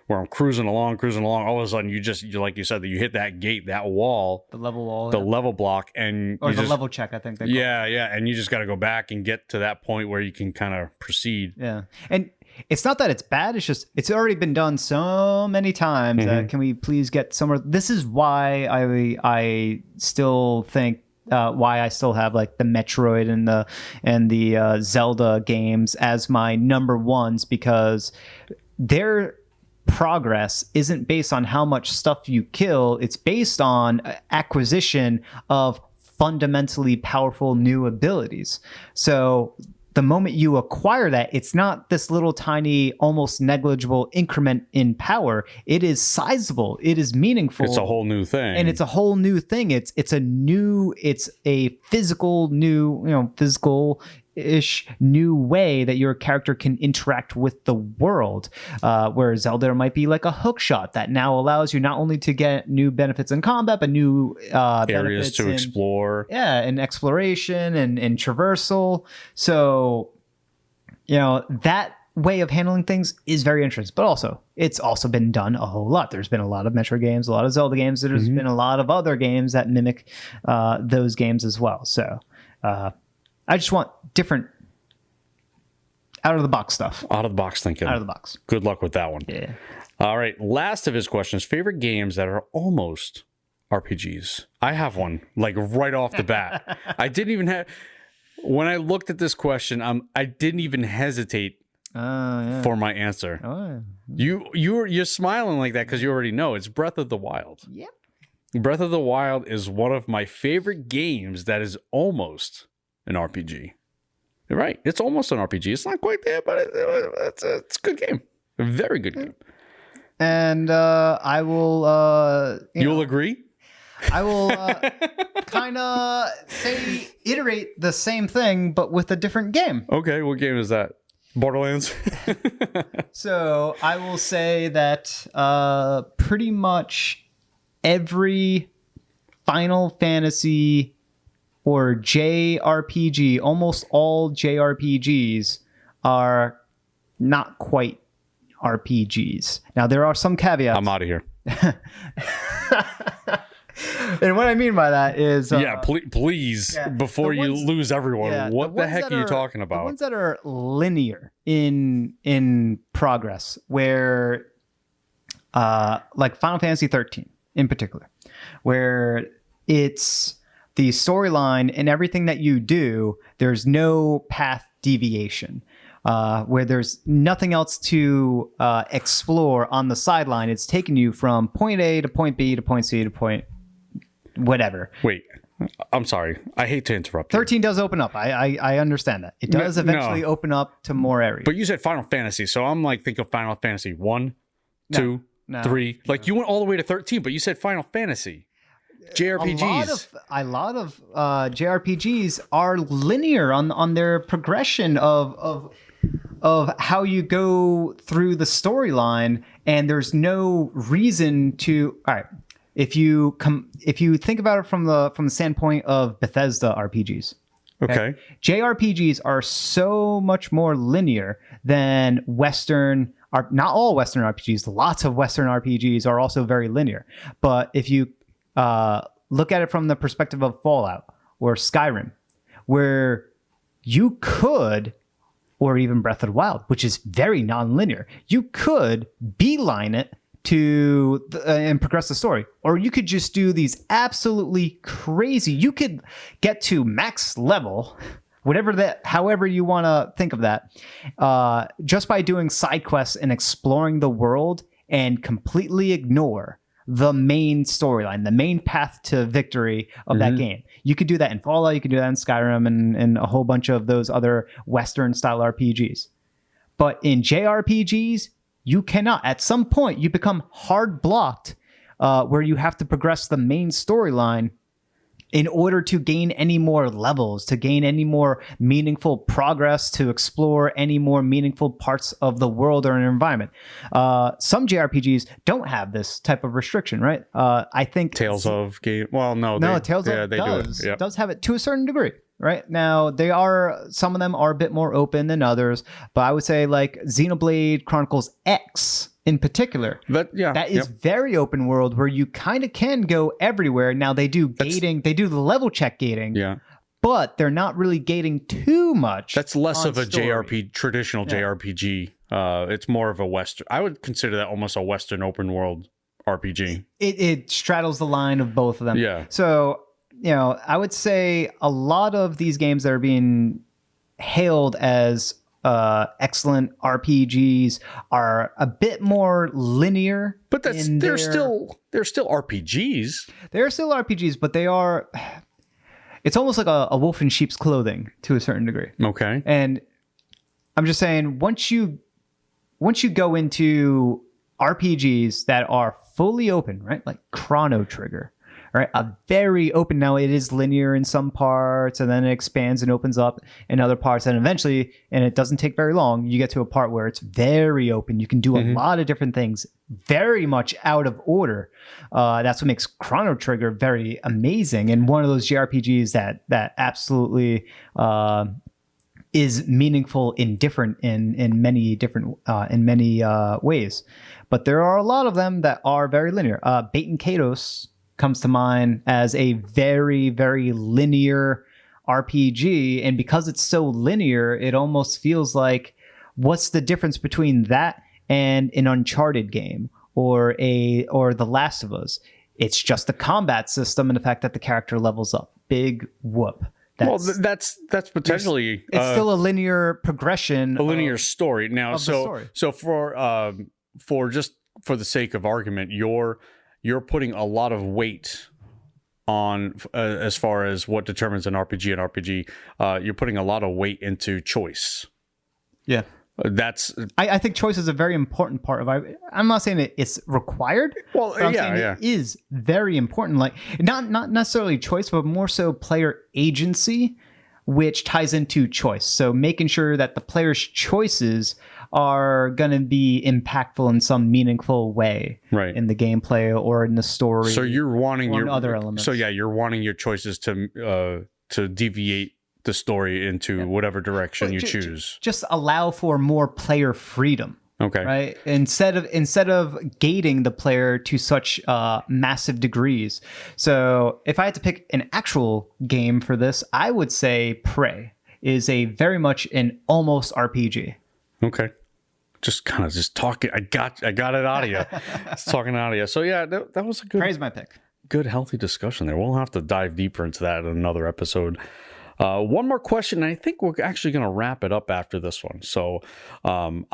Where I'm cruising along, all of a sudden you like you said, that you hit that gate, that wall, the level wall, level block, and or the level check, I think. Yeah, and you just got to go back and get to that point where you can kind of proceed. Yeah, and it's not that it's bad; it's just it's already been done so many times. Can we please get somewhere? This is why I still think. Why I still have like the Metroid and the Zelda games as my number ones, because they're progress isn't based on how much stuff you kill. It's based on acquisition of fundamentally powerful new abilities. So the moment you acquire that, it's not this little tiny, almost negligible increment in power. It is sizable. It is meaningful. It's a whole new thing. And it's a whole new thing. It's a physical new, physical-ish new way that your character can interact with the world. Where Zelda might be like a hook shot that now allows you not only to get new benefits in combat, but new areas to explore. Yeah, and exploration and traversal. So, that way of handling things is very interesting. But also, it's also been done a whole lot. There's been a lot of Metroid games, a lot of Zelda games. There's been a lot of other games that mimic those games as well. So, I just want different out of the box stuff. Out of the box thinking. Out of the box. Good luck with that one. Yeah. All right. Last of his questions. Favorite games that are almost RPGs. I have one, like right off the bat. I didn't even have... When I looked at this question, I didn't even hesitate for my answer. Oh, yeah. You're smiling like that because you already know. It's Breath of the Wild. Yep. Breath of the Wild is one of my favorite games that is almost an RPG. You're right. It's almost an RPG. It's not quite there, but it's a good game. A very good game. And I will... You'll agree? I will kind of iterate the same thing, but with a different game. Okay, what game is that? Borderlands? So I will say that pretty much every Final Fantasy or JRPG, almost all JRPGs are not quite RPGs. Now, there are some caveats. I'm out of here. And what I mean by that is... please, before you lose everyone, what the heck are you talking about? The ones that are linear in progress, where like Final Fantasy 13 in particular, where it's the storyline and everything that you do, there's no path deviation. Where there's nothing else to explore on the sideline. It's taking you from point A to point B to point C to point whatever. Wait, I'm sorry. I hate to interrupt you. 13 does open up. I understand that. It does eventually open up to more areas. But you said Final Fantasy, so I'm like, think of Final Fantasy 1, 2, 3. Like, you went all the way to 13, but you said Final Fantasy. JRPGs. A lot of JRPGs are linear on their progression of how you go through the storyline, and there's no reason to. All right, if you think about it from the standpoint of Bethesda RPGs, okay, JRPGs are so much more linear than Western. Not all Western RPGs. Lots of Western RPGs are also very linear, but if you look at it from the perspective of Fallout or Skyrim, where you could, or even Breath of the Wild, which is very non-linear, you could beeline it and progress the story, or you could just do these absolutely crazy. You could get to max level, however you want to think of that, just by doing side quests and exploring the world, and completely ignore the main storyline, the main path to victory of that game. You could do that in Fallout, you could do that in Skyrim, and a whole bunch of those other Western style RPGs. But in JRPGs, you cannot. At some point, you become hard blocked, where you have to progress the main storyline in order to gain any more levels, to gain any more meaningful progress, to explore any more meaningful parts of the world or an environment. Some JRPGs don't have this type of restriction, right? I think Tales of Game. Well, no, Tales of they does. do it. Yep. Does have it to a certain degree. Right now, some of them are a bit more open than others, but I would say like Xenoblade Chronicles X in particular, that is very open world where you kind of can go everywhere. Now they do gating, they do the level check gating, but they're not really gating too much. That's less of a traditional JRPG. It's more of a Western. I would consider that almost a Western open world RPG. It straddles the line of both of them. Yeah. So, I would say a lot of these games that are being hailed as excellent RPGs are a bit more linear. But they're still RPGs. They're still RPGs, but they are. It's almost like a wolf in sheep's clothing to a certain degree. Okay. And I'm just saying, once you go into RPGs that are fully open, right, like Chrono Trigger. Right, a very open. Now it is linear in some parts, and then it expands and opens up in other parts, and eventually, and it doesn't take very long, you get to a part where it's very open. You can do a lot of different things, very much out of order. That's what makes Chrono Trigger very amazing, and one of those JRPGs that absolutely is meaningful in many different ways. But there are a lot of them that are very linear. Baten Kaitos comes to mind as a very, very linear RPG, and because it's so linear, it almost feels like, what's the difference between that and an Uncharted game or The Last of Us? It's just the combat system and the fact that the character levels up. Big whoop. That's potentially it's still a linear progression, a linear story. Now, so for the sake of argument, you're putting a lot of weight on as far as what determines an RPG and RPG. You're putting a lot of weight into choice. Yeah. I think choice is a very important part of it. I'm not saying it's required. Well, but I'm saying it is very important. Like not necessarily choice, but more so player agency, which ties into choice. So making sure that the player's choices are going to be impactful in some meaningful way, right, in the gameplay or in the story. So you're wanting your other elements. So you're wanting your choices to deviate the story into whatever direction you choose. Just allow for more player freedom. Okay. Right. Instead of gating the player to such massive degrees. So if I had to pick an actual game for this, I would say Prey is very much an almost RPG. Okay. Just talking. I got it out of you. Just talking out of you. So yeah, that was a good. Prey's my pick. Good, healthy discussion there. We'll have to dive deeper into that in another episode. One more question, and I think we're actually going to wrap it up after this one. So I'm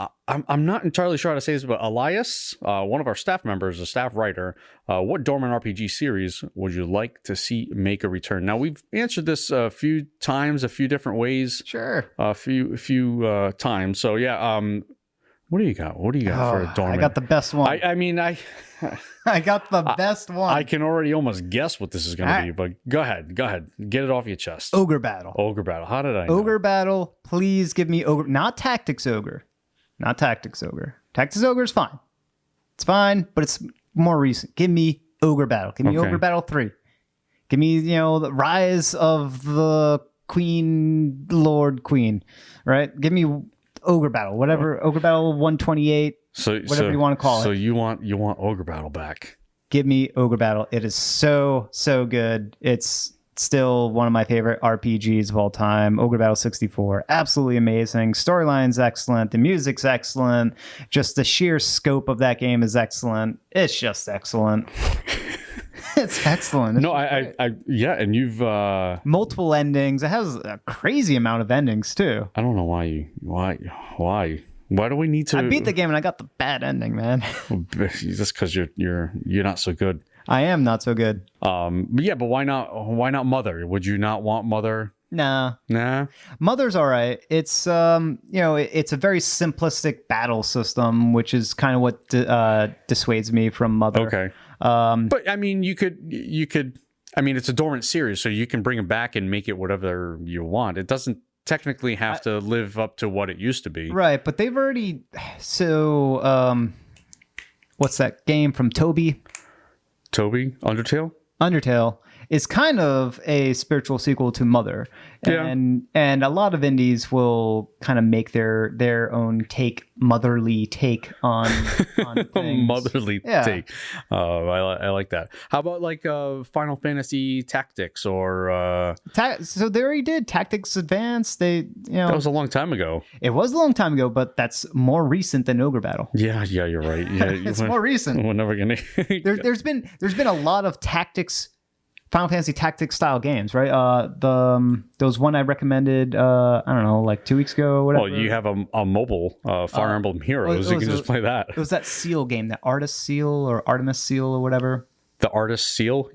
not entirely sure how to say this, but Elias, one of our staff members, a staff writer, what Dormant RPG series would you like to see make a return? Now, we've answered this a few times, a few different ways. Sure. A few times. So yeah, what do you got? What do you got for Dormant? I got the best one. I got the best one. I can already almost guess what this is going to be, but go ahead. Get it off your chest. Ogre Battle. How did I know? Ogre Battle, please give me Ogre. Not Tactics Ogre. Tactics Ogre is fine. It's fine, but it's more recent. Give me Ogre Battle. Give me Ogre Battle 3. Give me, the Rise of the Queen, Lord Queen, right? Give me Ogre Battle, whatever. Ogre Battle 128. Whatever you want to call it. So you want Ogre Battle back? Give me Ogre Battle. It is so good. It's still one of my favorite RPGs of all time. Ogre Battle 64, absolutely amazing. Storyline's excellent. The music's excellent. Just the sheer scope of that game is excellent. It's just excellent. It's excellent. No, I yeah, and you've multiple endings. It has a crazy amount of endings too. I don't know why do we need to? I beat the game and I got the bad ending, man. Just because you're not so good. I am not so good. Yeah, but why not Mother? Would you not want Mother? Nah. Mother's all right. It's it's a very simplistic battle system, which is kind of what dissuades me from Mother. Okay. But I mean, you could. I mean, it's a Dormant series, so you can bring it back and make it whatever you want. It doesn't technically have to live up to what it used to be. Right, but they've already. So, what's that game from Toby? Undertale? Undertale is kind of a spiritual sequel to Mother. And a lot of indies will kind of make their own motherly take on things. Motherly take. I like that. How about like Final Fantasy Tactics or so they already did Tactics Advance. That was a long time ago. It was a long time ago, but that's more recent than Ogre Battle. Yeah, you're right. Yeah, it's more recent. We're never gonna there's been a lot of tactics, Final Fantasy Tactics style games, right? Those one I recommended, I don't know, like 2 weeks ago or whatever. Well, you have a mobile Fire Emblem Heroes. You can just play that. It was that Seal game, that Artist Seal or Artemis Seal or whatever. The Artist Seal?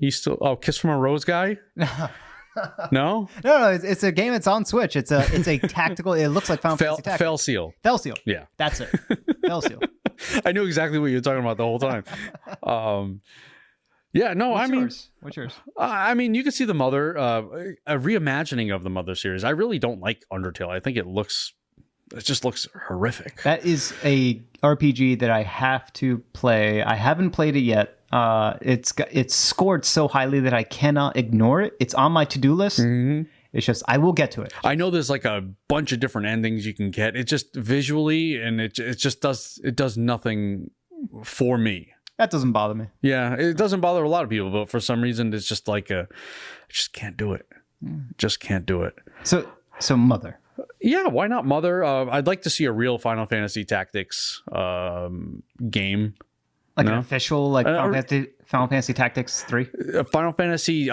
Kiss from a Rose guy? No? No, it's a game that's on Switch. It's a tactical, it looks like Final Fantasy Tactics. Fell Seal. Fell Seal. Yeah. That's it. Fell Seal. I knew exactly what you were talking about the whole time. Yeah, no, What's yours? I mean, you can see the Mother, a reimagining of the Mother series. I really don't like Undertale. I think it just looks horrific. That is a RPG that I have to play. I haven't played it yet. It's scored so highly that I cannot ignore it. It's on my to-do list. Mm-hmm. It's just, I will get to it. I know there's like a bunch of different endings you can get. It just visually, and it just does nothing for me. That doesn't bother me. Yeah, it doesn't bother a lot of people, but for some reason, it's just like I just can't do it. Just can't do it. So Mother. Yeah, why not Mother? I'd like to see a real Final Fantasy Tactics game. Like an official, Final Fantasy Tactics 3? Final Fantasy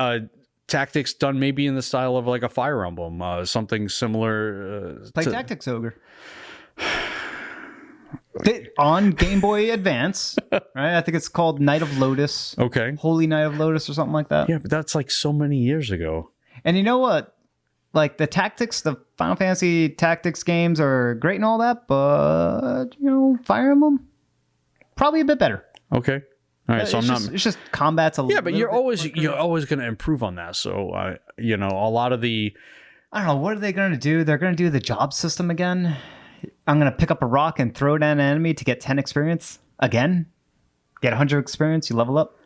Tactics done maybe in the style of like a Fire Emblem, something similar. Play Tactics Ogre. On Game Boy Advance, right? I think it's called Night of Lotus. Okay. Holy Night of Lotus or something like that. Yeah, but that's like so many years ago. And you know what? Like the Final Fantasy Tactics games are great and all that, but Fire Emblem, probably a bit better. Okay. All right, so it's just combat's a little. Yeah, but you're always going to improve on that. So a lot of the. I don't know, what are they going to do? They're going to do the job system again. I'm going to pick up a rock and throw it at an enemy to get 10 experience again. Get 100 experience, you level up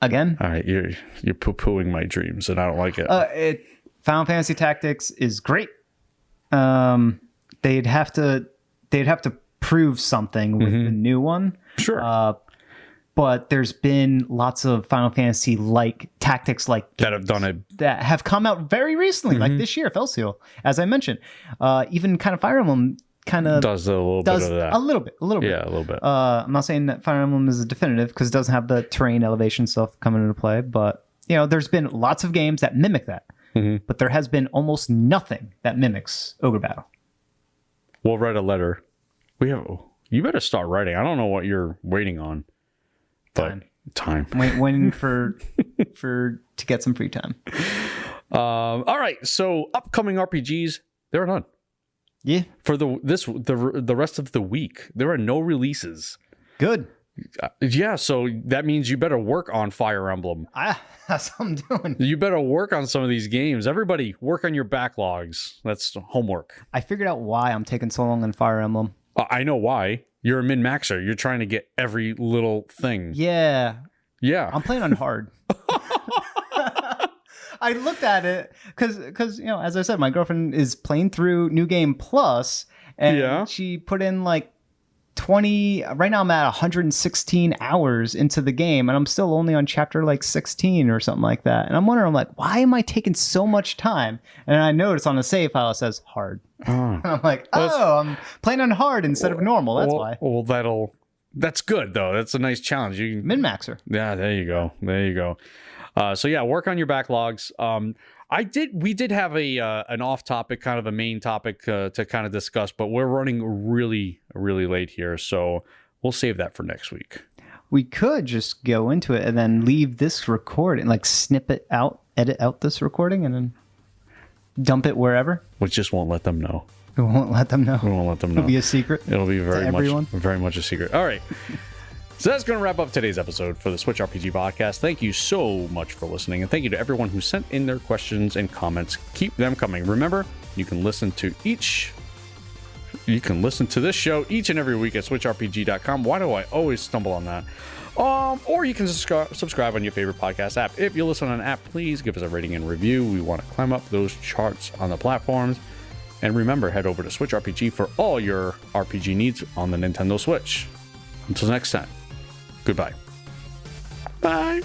again. All right, you're poo-pooing my dreams, and I don't like it. Final Fantasy Tactics is great. They'd have to prove something with the new one. Sure. But there's been lots of Final Fantasy tactics that have done it, that have come out very recently, like this year, Felseal, as I mentioned. Even kind of Fire Emblem does a little bit of that. A little bit. Yeah, a little bit. I'm not saying that Fire Emblem is a definitive because it doesn't have the terrain elevation stuff coming into play, but there's been lots of games that mimic that. Mm-hmm. But there has been almost nothing that mimics Ogre Battle. We'll write a letter. You better start writing. I don't know what you're waiting on. Time. Waiting for to get some free time. All right. So upcoming RPGs, there are none. Yeah. For the rest of the week, there are no releases. Good. Yeah. So that means you better work on Fire Emblem. That's what I'm doing. You better work on some of these games. Everybody, work on your backlogs. That's homework. I figured out why I'm taking so long on Fire Emblem. I know why. You're a min-maxer. You're trying to get every little thing. Yeah. I'm playing on hard. I looked at it because as I said, my girlfriend is playing through New Game Plus, and she put in like right now I'm at 116 hours into the game, and I'm still only on chapter like 16 or something like that. And I'm wondering, I'm like, why am I taking so much time? And I notice on the save file it says hard. I'm like, I'm playing on hard instead of normal. That's why. Well, that's good though. That's a nice challenge. You min-maxer. Yeah, there you go. So yeah, work on your backlogs. We did have an off topic, kind of a main topic to kind of discuss, but we're running really, really late here. So we'll save that for next week. We could just go into it and then leave this recording, like snip it out, edit out this recording, and then dump it wherever. We just won't let them know. We won't let them know. It'll be a secret. It'll be very much a secret. All right. So that's going to wrap up today's episode for the Switchrpg podcast. Thank you so much for listening, and thank you to everyone who sent in their questions and comments. Keep them coming. Remember, you can listen to this show each and every week at switchrpg.com. Why do I always stumble on that? Or you can subscribe on your favorite podcast app. If you listen on an app, please give us a rating and review. We want to climb up those charts on the platforms. And remember, head over to SwitchRPG for all your RPG needs on the Nintendo Switch. Until next time. Goodbye. Bye.